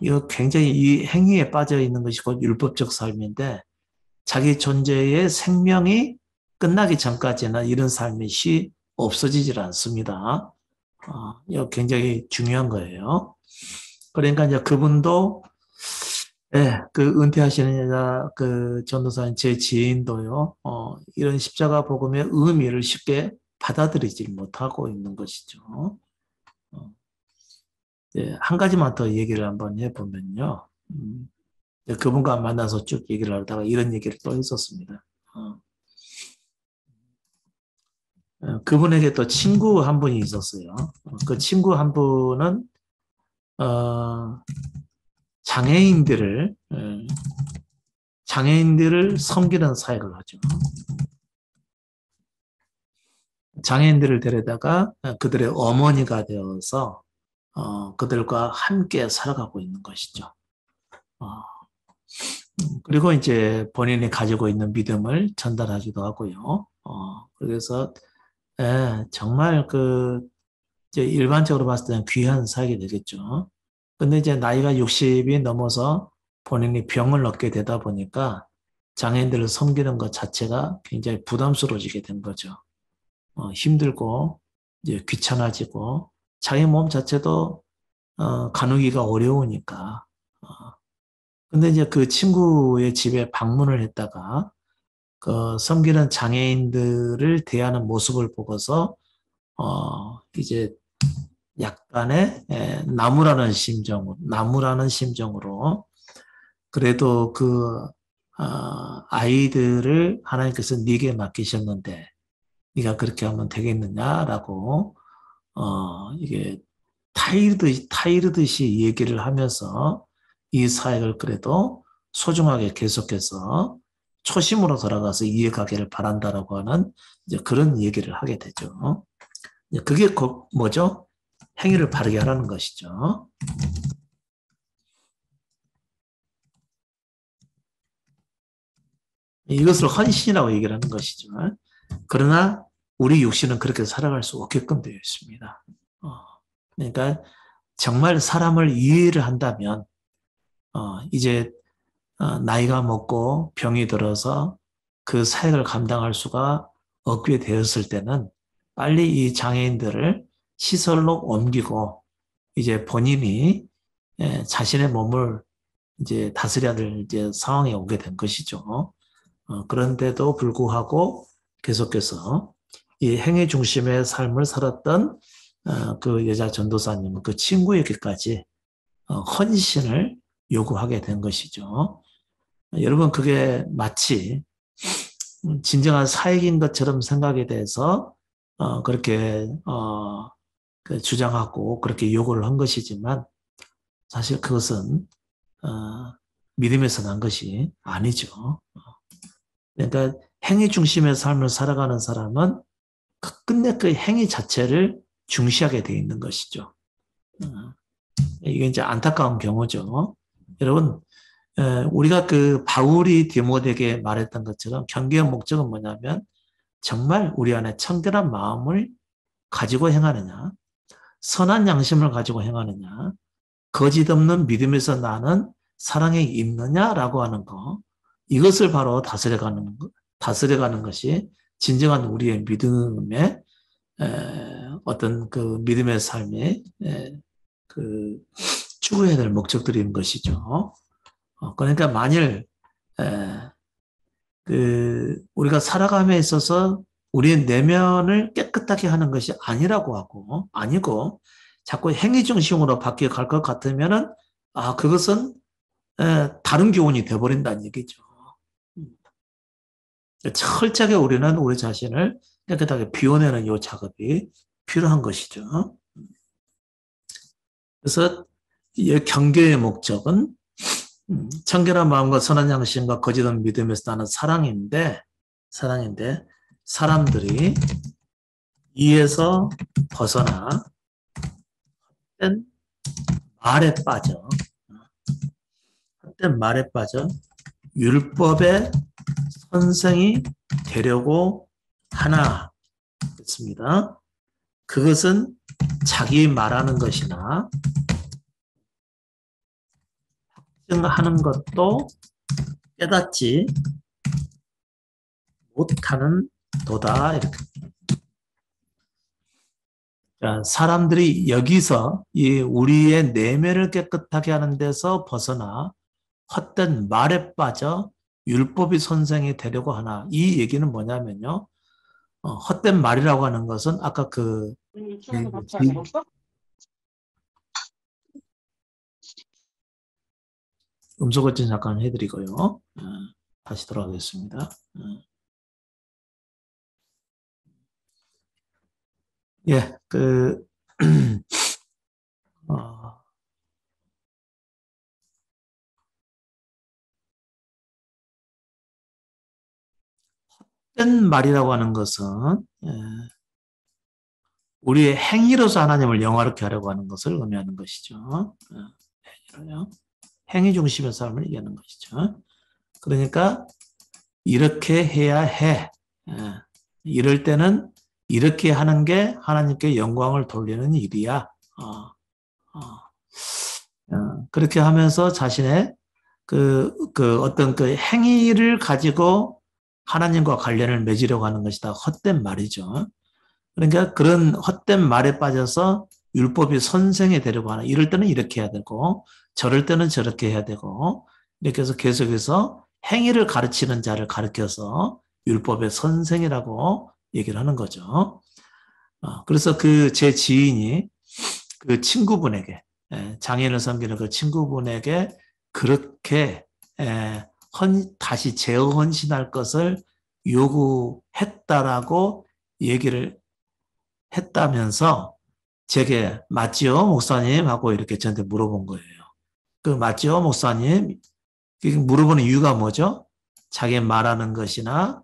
이거 굉장히 이 행위에 빠져 있는 것이 곧 율법적 삶인데, 자기 존재의 생명이 끝나기 전까지는 이런 삶이 없어지질 않습니다. 이거 굉장히 중요한 거예요. 그러니까 이제 그분도, 그 은퇴하시는 여자 그 전도사인 제 지인도요, 이런 십자가 복음의 의미를 쉽게 받아들이지 못하고 있는 것이죠. 한 가지만 더 얘기를 한번 해보면요. 그분과 만나서 쭉 얘기를 하다가 이런 얘기를 또 했었습니다. 그분에게 또 친구 한 분이 있었어요. 그 친구 한 분은 장애인들을 섬기는 사역을 하죠. 장애인들을 데려다가 그들의 어머니가 되어서 그들과 함께 살아가고 있는 것이죠. 그리고 이제 본인이 가지고 있는 믿음을 전달하기도 하고요. 그래서 정말 이제 일반적으로 봤을 때는 귀한 사역이 되겠죠. 근데 이제 나이가 60이 넘어서 본인이 병을 얻게 되다 보니까 장애인들을 섬기는 것 자체가 굉장히 부담스러워지게 된 거죠. 힘들고 이제 귀찮아지고 자기 몸 자체도 가누기가 어려우니까. 근데 이제 그 친구의 집에 방문을 했다가 그 섬기는 장애인들을 대하는 모습을 보고서 이제 약간의 나무라는 심정으로 그래도 아이들을 하나님께서 네게 맡기셨는데 네가 그렇게 하면 되겠느냐라고 이게 타이르듯이 얘기를 하면서 이 사역을 그래도 소중하게 계속해서 초심으로 돌아가서 이어가기를 바란다라고 하는 이제 그런 얘기를 하게 되죠. 그게 뭐죠? 행위를 바르게 하라는 것이죠. 이것을 헌신이라고 얘기를 하는 것이죠. 그러나 우리 육신은 그렇게 살아갈 수 없게끔 되어 있습니다. 그러니까 정말 사람을 이해를 한다면 이제 나이가 먹고 병이 들어서 그 사역을 감당할 수가 없게 되었을 때는 빨리 이 장애인들을 시설로 옮기고 이제 본인이 자신의 몸을 이제 다스려야 될 이제 상황에 오게 된 것이죠. 그런데도 불구하고 계속해서 이 행위 중심의 삶을 살았던 그 여자 전도사님은 그 친구에게까지 헌신을 요구하게 된 것이죠. 여러분 그게 마치 진정한 사역인 것처럼 생각에 대해서 그렇게 그 주장하고 그렇게 요구를 한 것이지만 사실 그것은 믿음에서 난 것이 아니죠. 그러니까 행위 중심의 삶을 살아가는 사람은 끝내 그 행위 자체를 중시하게 돼 있는 것이죠. 이게 이제 안타까운 경우죠. 여러분, 우리가 그 바울이 디모데에게 말했던 것처럼 경계의 목적은 뭐냐면 정말 우리 안에 청결한 마음을 가지고 행하느냐, 선한 양심을 가지고 행하느냐, 거짓 없는 믿음에서 나는 사랑에 있느냐라고 하는 거, 이것을 바로 다스려가는 것이 진정한 우리의 믿음의 어떤 그 믿음의 삶의 그 추구해야 될 목적들인 것이죠. 그러니까 만일 그 우리가 살아감에 있어서 우리의 내면을 깨끗하게 하는 것이 아니라고 하고 아니고 자꾸 행위 중심으로 바뀌어 갈 것 같으면은 그것은 다른 교훈이 되어버린다는 얘기죠. 철저하게 우리는 우리 자신을 깨끗하게 비워내는 이 작업이 필요한 것이죠. 그래서 이 경계의 목적은 청결한 마음과 선한 양심과 거짓 없는 믿음에서 나는 사랑인데 사람들이 이에서 벗어나 헛된 말에 빠져 율법의 선생이 되려고 하나 했습니다. 그것은 자기 말하는 것이나 확증하는 것도 깨닫지 못하는 도다. 이렇게. 자, 사람들이 여기서 이 우리의 내면을 깨끗하게 하는 데서 벗어나 헛된 말에 빠져 율법이 선생이 되려고 하나. 이 얘기는 뭐냐면요. 헛된 말이라고 하는 것은 아까 음소 거친 잠깐 해드리고요. 다시 돌아가겠습니다. 예, 헛된 말이라고 하는 것은 우리의 행위로서 하나님을 영화롭게 하려고 하는 것을 의미하는 것이죠. 행위로요. 행위 중심의 삶을 얘기하는 것이죠. 그러니까 이렇게 해야 해. 이럴 때는 이렇게 하는 게 하나님께 영광을 돌리는 일이야. 그렇게 하면서 자신의 그 어떤 그 행위를 가지고 하나님과 관련을 맺으려고 하는 것이다. 헛된 말이죠. 그러니까 그런 헛된 말에 빠져서 율법이 선생이 되려고 하는, 이럴 때는 이렇게 해야 되고 저럴 때는 저렇게 해야 되고 이렇게 해서 계속해서 행위를 가르치는 자를 가르쳐서 율법의 선생이라고 얘기를 하는 거죠. 그래서 그 제 지인이 그 친구분에게 장애인을 섬기는 그 친구분에게 그렇게 다시 재헌신할 것을 요구했다라고 얘기를 했다면서 제게 맞지요, 목사님? 하고 이렇게 저한테 물어본 거예요. 그 맞지요, 목사님? 물어보는 이유가 뭐죠? 자기 말하는 것이나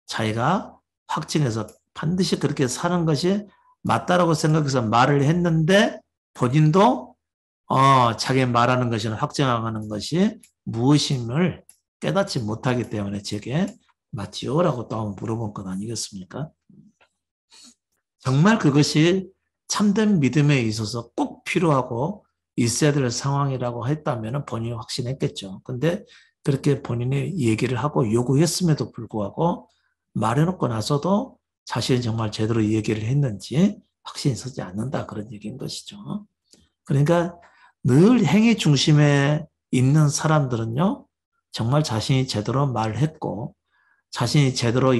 자기가 확증해서 반드시 그렇게 사는 것이 맞다라고 생각해서 말을 했는데 본인도 자기 말하는 것이나 확증하는 것이 무엇임을 깨닫지 못하기 때문에 제게 맞지요? 라고 또 한번 물어본 것 아니겠습니까? 정말 그것이 참된 믿음에 있어서 꼭 필요하고 있어야 될 상황이라고 했다면 본인이 확신했겠죠. 근데 그렇게 본인이 얘기를 하고 요구했음에도 불구하고 말해놓고 나서도 자신이 정말 제대로 얘기를 했는지 확신이 서지 않는다. 그런 얘기인 것이죠. 그러니까 늘 행위 중심에 있는 사람들은요, 정말 자신이 제대로 말했고, 자신이 제대로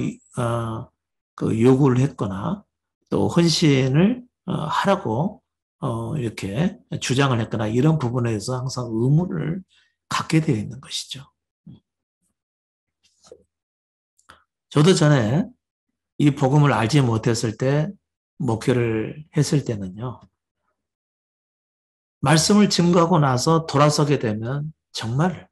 그 요구를 했거나 또 헌신을 하라고 이렇게 주장을 했거나 이런 부분에서 항상 의무를 갖게 되어 있는 것이죠. 저도 전에 이 복음을 알지 못했을 때 목회를 했을 때는요. 말씀을 증거하고 나서 돌아서게 되면 정말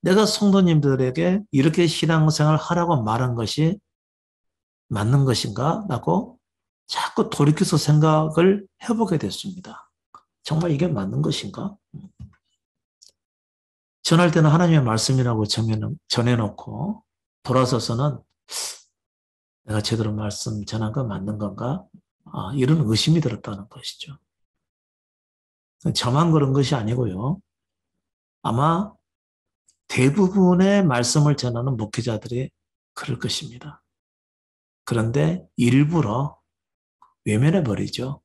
내가 성도님들에게 이렇게 신앙생활을 하라고 말한 것이 맞는 것인가? 라고 자꾸 돌이켜서 생각을 해보게 됐습니다. 정말 이게 맞는 것인가? 전할 때는 하나님의 말씀이라고 전해놓고 돌아서서는 내가 제대로 말씀 전한 건 맞는 건가? 이런 의심이 들었다는 것이죠. 저만 그런 것이 아니고요. 아마 대부분의 말씀을 전하는 목회자들이 그럴 것입니다. 그런데 일부러 외면해버리죠.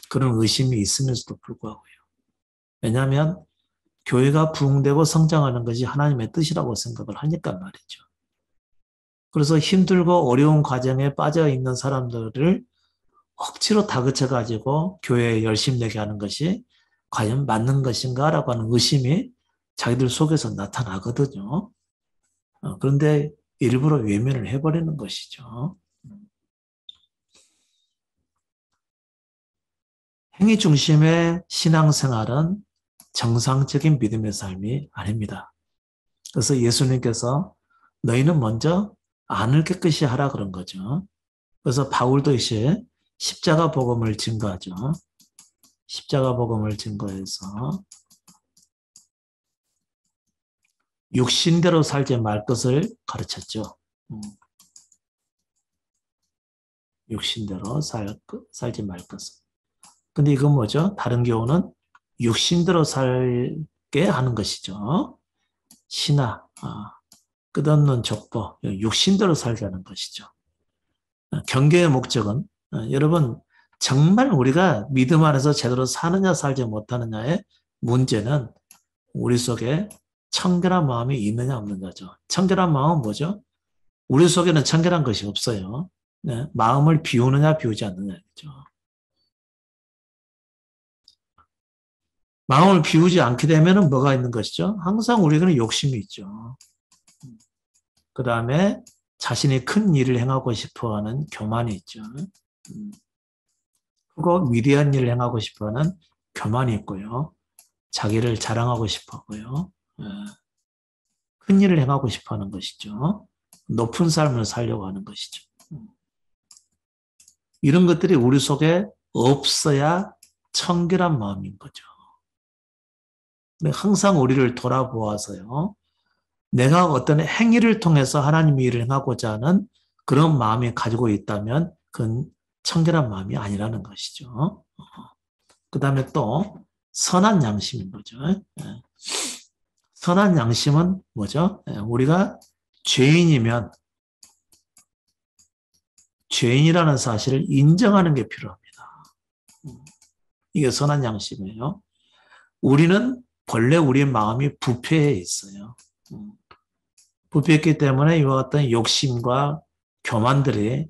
그런 의심이 있으면서도 불구하고요. 왜냐하면 교회가 부흥되고 성장하는 것이 하나님의 뜻이라고 생각을 하니까 말이죠. 그래서 힘들고 어려운 과정에 빠져 있는 사람들을 억지로 다그쳐가지고 교회에 열심내게 하는 것이 과연 맞는 것인가라고 하는 의심이 자기들 속에서 나타나거든요. 그런데 일부러 외면을 해버리는 것이죠. 행위 중심의 신앙생활은 정상적인 믿음의 삶이 아닙니다. 그래서 예수님께서 너희는 먼저 안을 깨끗이 하라 그런 거죠. 그래서 바울도 이제 십자가 복음을 증거하죠. 십자가 복음을 증거해서 육신대로 살지 말 것을 가르쳤죠. 육신대로 살지 말 것을. 근데 이건 뭐죠? 다른 경우는 육신대로 살게 하는 것이죠. 신하, 끝없는 족보, 육신대로 살게 하는 것이죠. 경계의 목적은 여러분 정말 우리가 믿음 안에서 제대로 사느냐 살지 못하느냐의 문제는 우리 속에 청결한 마음이 있느냐 없느냐죠. 청결한 마음은 뭐죠? 우리 속에는 청결한 것이 없어요. 네, 마음을 비우느냐 비우지 않느냐죠. 마음을 비우지 않게 되면 뭐가 있는 것이죠? 항상 우리에게는 욕심이 있죠. 그 다음에 자신이 큰 일을 행하고 싶어하는 교만이 있죠. 그리고 위대한 일을 행하고 싶어하는 교만이 있고요. 자기를 자랑하고 싶어하고요. 큰 일을 행하고 싶어하는 것이죠. 높은 삶을 살려고 하는 것이죠. 이런 것들이 우리 속에 없어야 청결한 마음인 거죠. 항상 우리를 돌아보아서요. 내가 어떤 행위를 통해서 하나님의 일을 행하고자 하는 그런 마음이 가지고 있다면 그건 청결한 마음이 아니라는 것이죠. 그 다음에 또 선한 양심인 거죠. 선한 양심은 뭐죠? 우리가 죄인이면 죄인이라는 사실을 인정하는 게 필요합니다. 이게 선한 양심이에요. 우리는 본래 우리의 마음이 부패해 있어요. 부패했기 때문에 이와 같은 욕심과 교만들이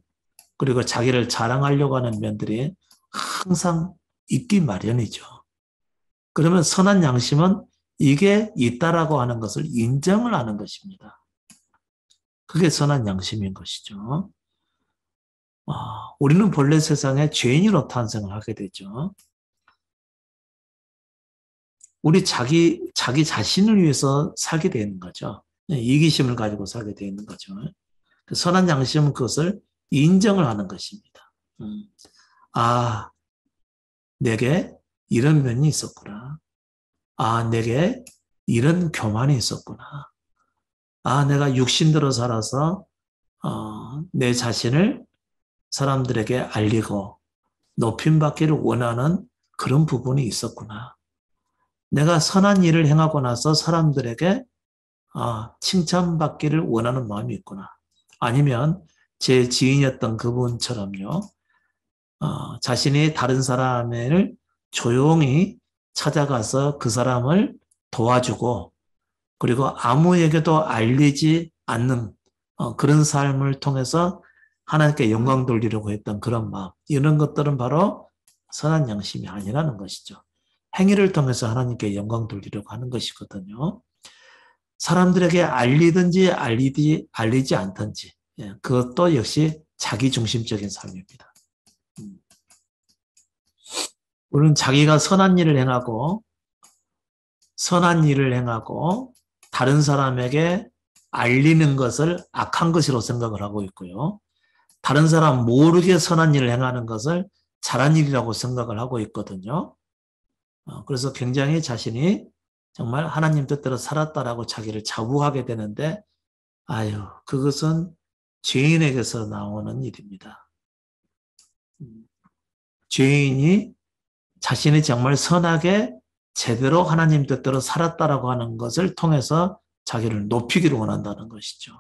그리고 자기를 자랑하려고 하는 면들이 항상 있기 마련이죠. 그러면 선한 양심은 이게 있다라고 하는 것을 인정을 하는 것입니다. 그게 선한 양심인 것이죠. 우리는 본래 세상에 죄인으로 탄생을 하게 되죠. 우리 자기 자신을 위해서 살게 되는 거죠. 이기심을 가지고 살게 되는 거죠. 그 선한 양심은 그것을 인정을 하는 것입니다. 아, 내게 이런 면이 있었구나. 내게 이런 교만이 있었구나. 내가 육신대로 살아서 내 자신을 사람들에게 알리고 높임받기를 원하는 그런 부분이 있었구나. 내가 선한 일을 행하고 나서 사람들에게 칭찬받기를 원하는 마음이 있구나. 아니면 제 지인이었던 그분처럼요. 자신이 다른 사람을 조용히 찾아가서 그 사람을 도와주고 그리고 아무에게도 알리지 않는 그런 삶을 통해서 하나님께 영광 돌리려고 했던 그런 마음. 이런 것들은 바로 선한 양심이 아니라는 것이죠. 행위를 통해서 하나님께 영광 돌리려고 하는 것이거든요. 사람들에게 알리든지 알리지 않든지 그것도 역시 자기중심적인 삶입니다. 우리는 자기가 선한 일을 행하고 다른 사람에게 알리는 것을 악한 것으로 생각을 하고 있고요. 다른 사람 모르게 선한 일을 행하는 것을 잘한 일이라고 생각을 하고 있거든요. 그래서 굉장히 자신이 정말 하나님 뜻대로 살았다라고 자기를 자부하게 되는데 그것은 죄인에게서 나오는 일입니다. 죄인이 자신이 정말 선하게 제대로 하나님 뜻대로 살았다라고 하는 것을 통해서 자기를 높이기를 원한다는 것이죠.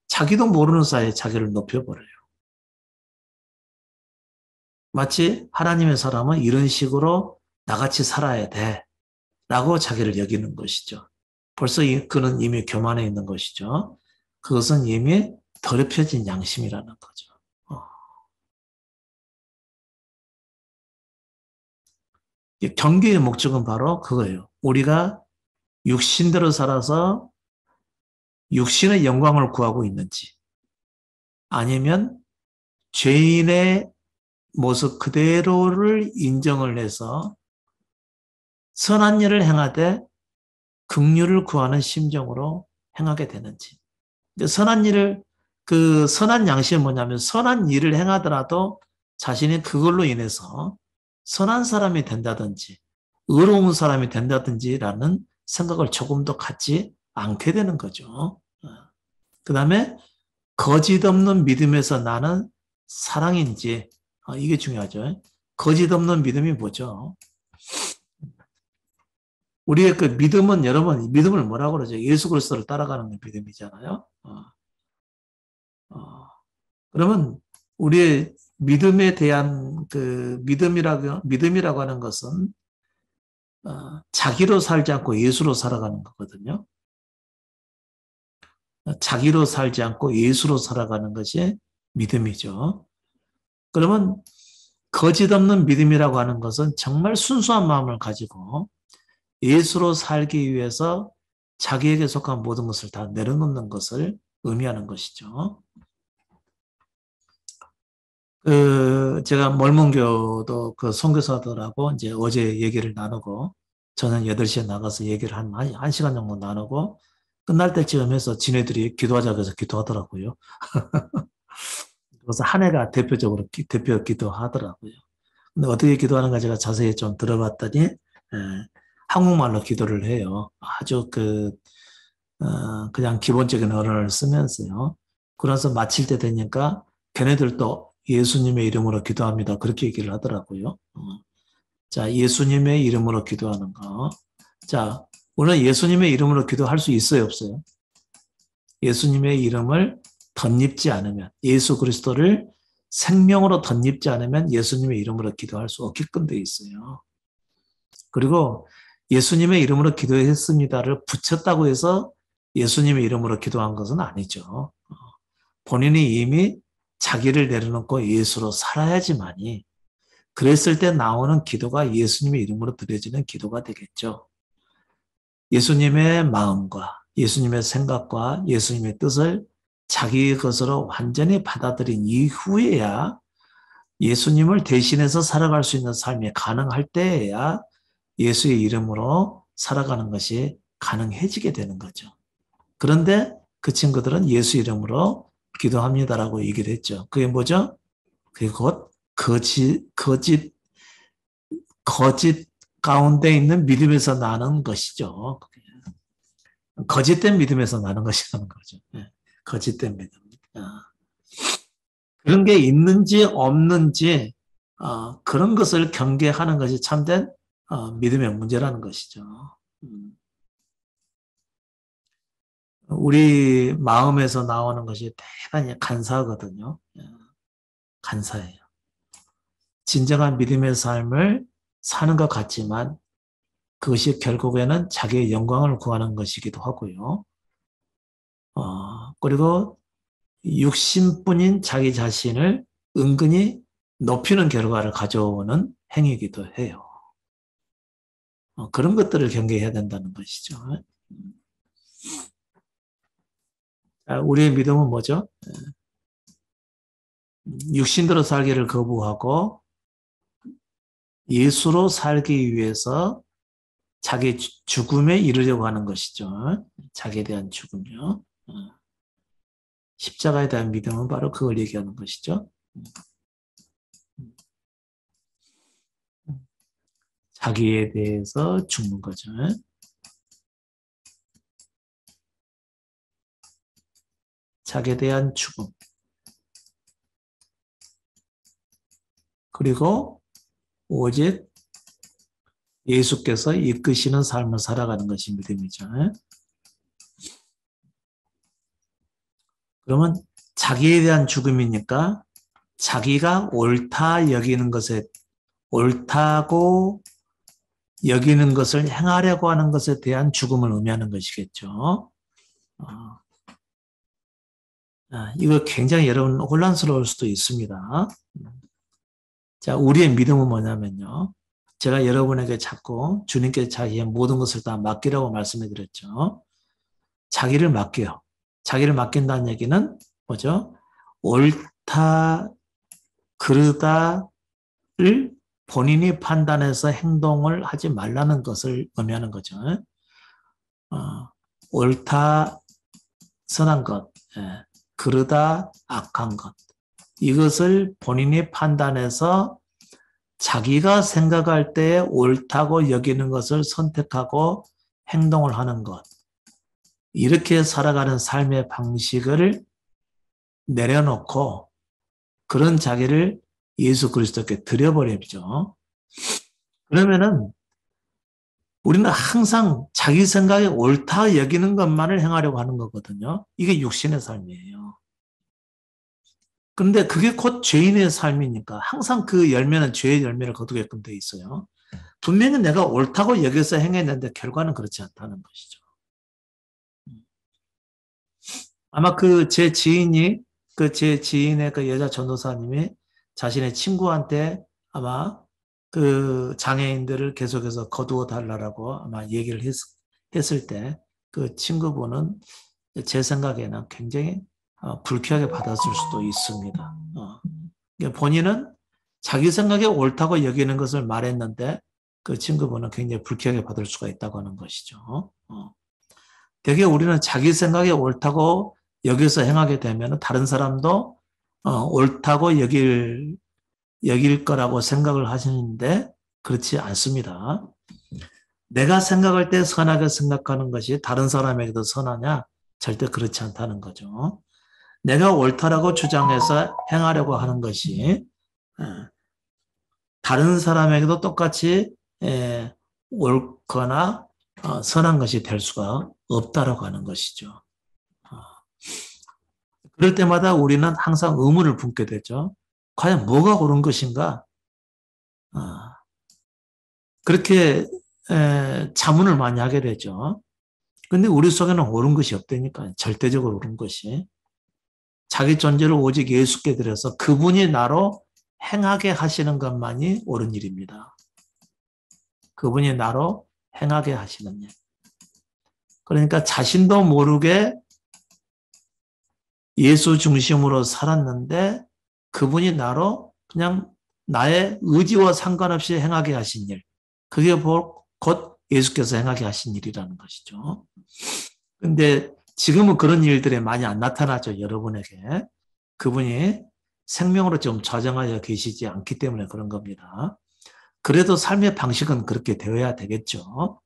자기도 모르는 사이에 자기를 높여버려요. 마치 하나님의 사람은 이런 식으로 나같이 살아야 돼 라고 자기를 여기는 것이죠. 벌써 그는 이미 교만해 있는 것이죠. 그것은 이미 더럽혀진 양심이라는 거죠. 경계의 목적은 바로 그거예요. 우리가 육신대로 살아서 육신의 영광을 구하고 있는지 아니면 죄인의 모습 그대로를 인정을 해서 선한 일을 행하되 긍휼을 구하는 심정으로 행하게 되는지. 선한 양심은 뭐냐면 선한 일을 행하더라도 자신이 그걸로 인해서 선한 사람이 된다든지 의로운 사람이 된다든지라는 생각을 조금 더 갖지 않게 되는 거죠. 그 다음에 거짓 없는 믿음에서 나는 사랑인지 이게 중요하죠. 거짓 없는 믿음이 뭐죠? 우리의 그 믿음은 여러분 믿음을 뭐라고 그러죠? 예수 그리스도를 따라가는 믿음이잖아요. 그러면 우리의 믿음에 대한 그 믿음이라고 하는 것은 자기로 살지 않고 예수로 살아가는 거거든요. 자기로 살지 않고 예수로 살아가는 것이 믿음이죠. 그러면 거짓 없는 믿음이라고 하는 것은 정말 순수한 마음을 가지고 예수로 살기 위해서 자기에게 속한 모든 것을 다 내려놓는 것을 의미하는 것이죠. 제가 mormon교도 그 선교사들하고 이제 어제 얘기를 나누고 저는 8시에 나가서 얘기를 한 1시간 정도 나누고 끝날 때쯤 해서 지네들이 기도하자고 해서 기도하더라고요. 그래서 한 해가 대표 기도하더라고요. 근데 어떻게 기도하는가 제가 자세히 좀 들어봤더니 한국말로 기도를 해요. 아주 그냥 기본적인 언어를 쓰면서요. 그래서 마칠 때 되니까 걔네들도 예수님의 이름으로 기도합니다. 그렇게 얘기를 하더라고요. 자, 예수님의 이름으로 기도하는 거. 자, 우리는 예수님의 이름으로 기도할 수 있어요, 없어요? 예수님의 이름을 덧입지 않으면, 예수 그리스도를 생명으로 덧입지 않으면 예수님의 이름으로 기도할 수 없게끔 되어 있어요. 그리고 예수님의 이름으로 기도했습니다를 붙였다고 해서 예수님의 이름으로 기도한 것은 아니죠. 본인이 이미 자기를 내려놓고 예수로 살아야지만이 그랬을 때 나오는 기도가 예수님의 이름으로 드려지는 기도가 되겠죠. 예수님의 마음과 예수님의 생각과 예수님의 뜻을 자기 것으로 완전히 받아들인 이후에야 예수님을 대신해서 살아갈 수 있는 삶이 가능할 때에야 예수의 이름으로 살아가는 것이 가능해지게 되는 거죠. 그런데 그 친구들은 예수 이름으로 기도합니다라고 얘기를 했죠. 그게 뭐죠? 그게 곧 거짓 가운데 있는 믿음에서 나는 것이죠. 거짓된 믿음에서 나는 것이라는 거죠. 네. 거짓된 믿음. 그런 게 있는지 없는지 그런 것을 경계하는 것이 참된 믿음의 문제라는 것이죠. 우리 마음에서 나오는 것이 대단히 간사하거든요. 간사해요. 진정한 믿음의 삶을 사는 것 같지만 그것이 결국에는 자기의 영광을 구하는 것이기도 하고요. 그리고 육신뿐인 자기 자신을 은근히 높이는 결과를 가져오는 행위이기도 해요. 그런 것들을 경계해야 된다는 것이죠. 우리의 믿음은 뭐죠? 육신대로 살기를 거부하고 예수로 살기 위해서 자기 죽음에 이르려고 하는 것이죠. 자기에 대한 죽음이요. 십자가에 대한 믿음은 바로 그걸 얘기하는 것이죠. 자기에 대해서 죽는 거죠. 자기에 대한 죽음. 그리고 오직 예수께서 이끄시는 삶을 살아가는 것이 믿음이죠. 그러면 자기에 대한 죽음이니까 자기가 옳다고 여기는 것을 행하려고 하는 것에 대한 죽음을 의미하는 것이겠죠. 이거 굉장히 여러분 혼란스러울 수도 있습니다. 자, 우리의 믿음은 뭐냐면요. 제가 여러분에게 자꾸 주님께 자기의 모든 것을 다 맡기라고 말씀해 드렸죠. 자기를 맡겨요. 자기를 맡긴다는 얘기는 뭐죠? 옳다, 그르다를 본인이 판단해서 행동을 하지 말라는 것을 의미하는 거죠. 옳다, 선한 것, 그르다, 악한 것. 이것을 본인이 판단해서 자기가 생각할 때 옳다고 여기는 것을 선택하고 행동을 하는 것. 이렇게 살아가는 삶의 방식을 내려놓고 그런 자기를 예수 그리스도께 드려버리죠. 그러면은 우리는 항상 자기 생각에 옳다 여기는 것만을 행하려고 하는 거거든요. 이게 육신의 삶이에요. 그런데 그게 곧 죄인의 삶이니까 항상 그 열매는 죄의 열매를 거두게끔 돼 있어요. 분명히 내가 옳다고 여기서 행했는데 결과는 그렇지 않다는 것이죠. 아마 제 지인의 그 여자 전도사님이 자신의 친구한테 아마 그 장애인들을 계속해서 거두어 달라고 아마 얘기를 했을 때 그 친구분은 제 생각에는 굉장히 불쾌하게 받았을 수도 있습니다. 그러니까 본인은 자기 생각에 옳다고 여기는 것을 말했는데 그 친구분은 굉장히 불쾌하게 받을 수가 있다고 하는 것이죠. 되게 우리는 자기 생각에 옳다고 여기서 행하게 되면 다른 사람도 옳다고 여길 거라고 생각을 하시는데 그렇지 않습니다. 내가 생각할 때 선하게 생각하는 것이 다른 사람에게도 선하냐? 절대 그렇지 않다는 거죠. 내가 옳다라고 주장해서 행하려고 하는 것이 다른 사람에게도 똑같이 옳거나 선한 것이 될 수가 없다라고 하는 것이죠. 그럴 때마다 우리는 항상 의문을 품게 되죠. 과연 뭐가 옳은 것인가? 그렇게 자문을 많이 하게 되죠. 근데 우리 속에는 옳은 것이 없다니까. 절대적으로 옳은 것이. 자기 존재를 오직 예수께 드려서 그분이 나로 행하게 하시는 것만이 옳은 일입니다. 그분이 나로 행하게 하시는 일. 그러니까 자신도 모르게 예수 중심으로 살았는데 그분이 나로 그냥 나의 의지와 상관없이 행하게 하신 일. 그게 곧 예수께서 행하게 하신 일이라는 것이죠. 근데 지금은 그런 일들이 많이 안 나타나죠, 여러분에게. 그분이 생명으로 좀 좌정하여 계시지 않기 때문에 그런 겁니다. 그래도 삶의 방식은 그렇게 되어야 되겠죠.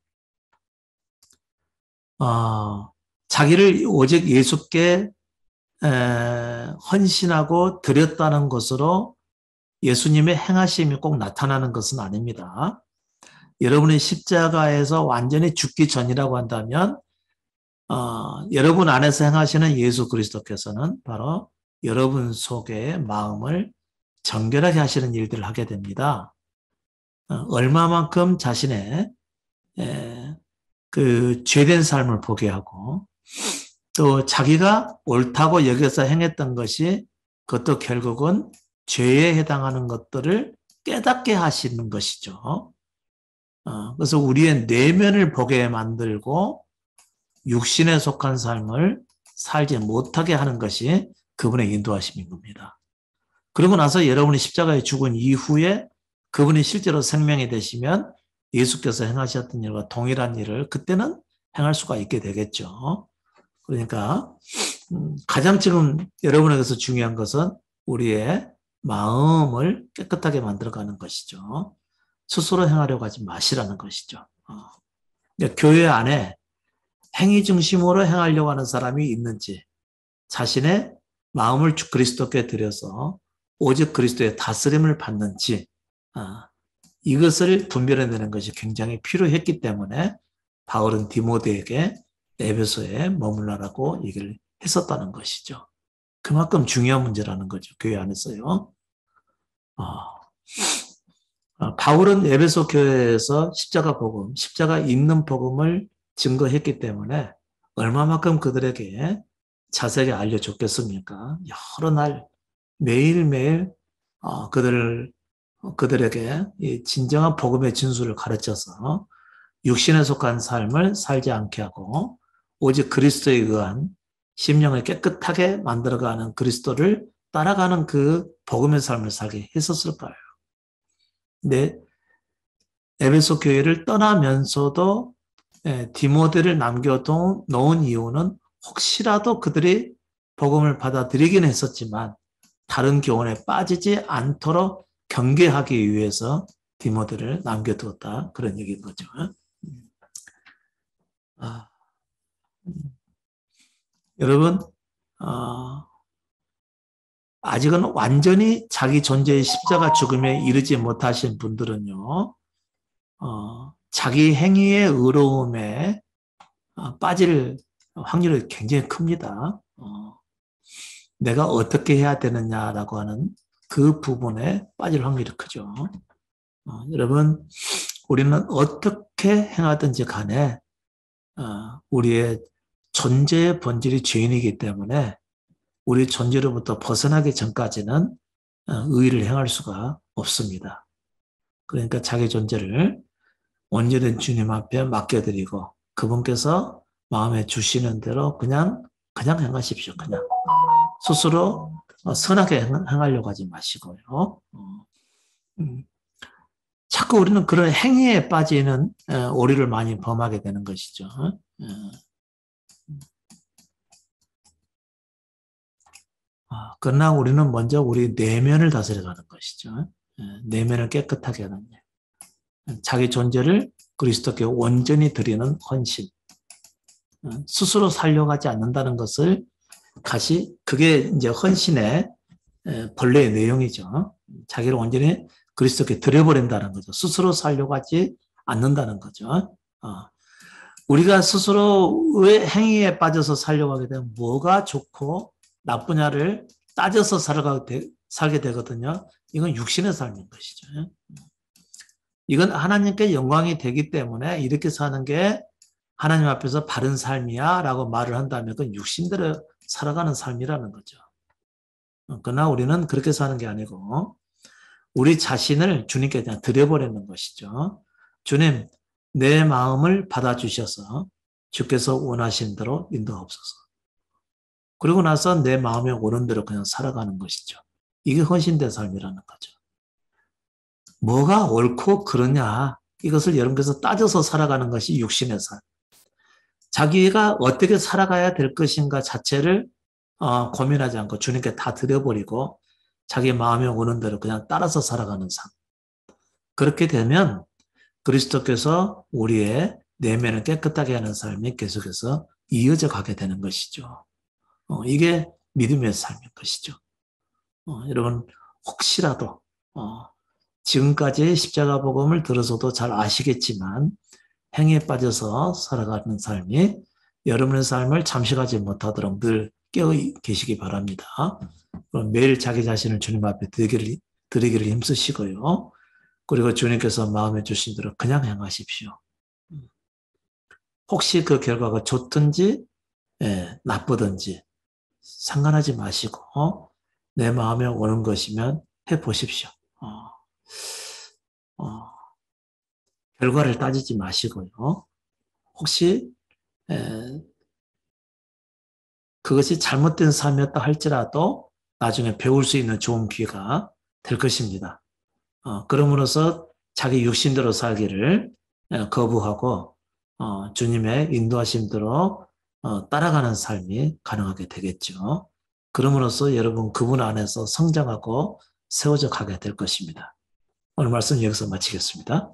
자기를 오직 예수께 헌신하고 드렸다는 것으로 예수님의 행하심이 꼭 나타나는 것은 아닙니다. 여러분이 십자가에서 완전히 죽기 전이라고 한다면 여러분 안에서 행하시는 예수 그리스도께서는 바로 여러분 속의 마음을 정결하게 하시는 일들을 하게 됩니다. 얼마만큼 자신의 그 죄된 삶을 보게 하고 또 자기가 옳다고 여겨서 행했던 것이 그것도 결국은 죄에 해당하는 것들을 깨닫게 하시는 것이죠. 그래서 우리의 내면을 보게 만들고 육신에 속한 삶을 살지 못하게 하는 것이 그분의 인도하심인 겁니다. 그러고 나서 여러분이 십자가에 죽은 이후에 그분이 실제로 생명이 되시면 예수께서 행하셨던 일과 동일한 일을 그때는 행할 수가 있게 되겠죠. 그러니까 가장 지금 여러분에게서 중요한 것은 우리의 마음을 깨끗하게 만들어가는 것이죠. 스스로 행하려고 하지 마시라는 것이죠. 교회 안에 행위 중심으로 행하려고 하는 사람이 있는지 자신의 마음을 그리스도께 드려서 오직 그리스도의 다스림을 받는지 이것을 분별해내는 것이 굉장히 필요했기 때문에 바울은 디모데에게 에베소에 머물러라고 얘기를 했었다는 것이죠. 그만큼 중요한 문제라는 거죠. 교회 안에서요. 바울은 에베소 교회에서 십자가 복음, 십자가 있는 복음을 증거했기 때문에 얼마만큼 그들에게 자세하게 알려줬겠습니까? 여러 날 매일매일 그들에게 이 진정한 복음의 진수를 가르쳐서 육신에 속한 삶을 살지 않게 하고 오직 그리스도에 의한 심령을 깨끗하게 만들어가는 그리스도를 따라가는 그 복음의 삶을 살게 했었을까요? 근데 에베소 교회를 떠나면서도 디모데를 남겨놓은 이유는 혹시라도 그들이 복음을 받아들이긴 했었지만 다른 교훈에 빠지지 않도록 경계하기 위해서 디모데를 남겨두었다. 그런 얘기인 거죠. 여러분, 아직은 완전히 자기 존재의 십자가 죽음에 이르지 못하신 분들은요, 자기 행위의 의로움에 빠질 확률이 굉장히 큽니다. 내가 어떻게 해야 되느냐라고 하는 그 부분에 빠질 확률이 크죠. 여러분, 우리는 어떻게 행하든지 간에 우리의 존재의 본질이 죄인이기 때문에 우리 존재로부터 벗어나기 전까지는 의의를 행할 수가 없습니다. 그러니까 자기 존재를 온전히 주님 앞에 맡겨드리고 그분께서 마음에 주시는 대로 그냥 행하십시오. 그냥 스스로 선하게 행하려고 하지 마시고요. 자꾸 우리는 그런 행위에 빠지는 오류를 많이 범하게 되는 것이죠. 그러나 우리는 먼저 우리 내면을 다스려가는 것이죠. 내면을 깨끗하게 하는 일. 자기 존재를 그리스도께 온전히 드리는 헌신. 스스로 살려고 하지 않는다는 것을 그게 이제 헌신의 본래의 내용이죠. 자기를 온전히 그리스도께 드려버린다는 거죠. 스스로 살려고 하지 않는다는 거죠. 우리가 스스로의 행위에 빠져서 살려고 하게 되면 뭐가 좋고 나쁘냐를 따져서 살게 되거든요. 이건 육신의 삶인 것이죠. 이건 하나님께 영광이 되기 때문에 이렇게 사는 게 하나님 앞에서 바른 삶이야 라고 말을 한다면 그건 육신대로 살아가는 삶이라는 거죠. 그러나 우리는 그렇게 사는 게 아니고 우리 자신을 주님께 그냥 드려버리는 것이죠. 주님, 내 마음을 받아주셔서 주께서 원하시는 대로 인도하옵소서. 그리고 나서 내 마음에 오는 대로 그냥 살아가는 것이죠. 이게 헌신된 삶이라는 거죠. 뭐가 옳고 그러냐, 이것을 여러분께서 따져서 살아가는 것이 육신의 삶. 자기가 어떻게 살아가야 될 것인가 자체를 고민하지 않고 주님께 다 드려버리고 자기 마음에 오는 대로 그냥 따라서 살아가는 삶. 그렇게 되면 그리스도께서 우리의 내면을 깨끗하게 하는 삶이 계속해서 이어져 가게 되는 것이죠. 이게 믿음의 삶인 것이죠. 여러분 혹시라도 지금까지 십자가 복음을 들어서도 잘 아시겠지만 행위에 빠져서 살아가는 삶이 여러분의 삶을 잠식하지 못하도록 늘 깨어 계시기 바랍니다. 매일 자기 자신을 주님 앞에 드리기를 힘쓰시고요. 그리고 주님께서 마음에 주신 대로 그냥 행하십시오. 혹시 그 결과가 좋든지 나쁘든지 상관하지 마시고 내 마음에 오는 것이면 해보십시오. 결과를 따지지 마시고요. 혹시 그것이 잘못된 삶이었다 할지라도 나중에 배울 수 있는 좋은 기회가 될 것입니다. 그러므로서 자기 육신대로 살기를 거부하고 주님의 인도하심대로 따라가는 삶이 가능하게 되겠죠. 그러므로써 여러분 그분 안에서 성장하고 세워져 가게 될 것입니다. 오늘 말씀 여기서 마치겠습니다.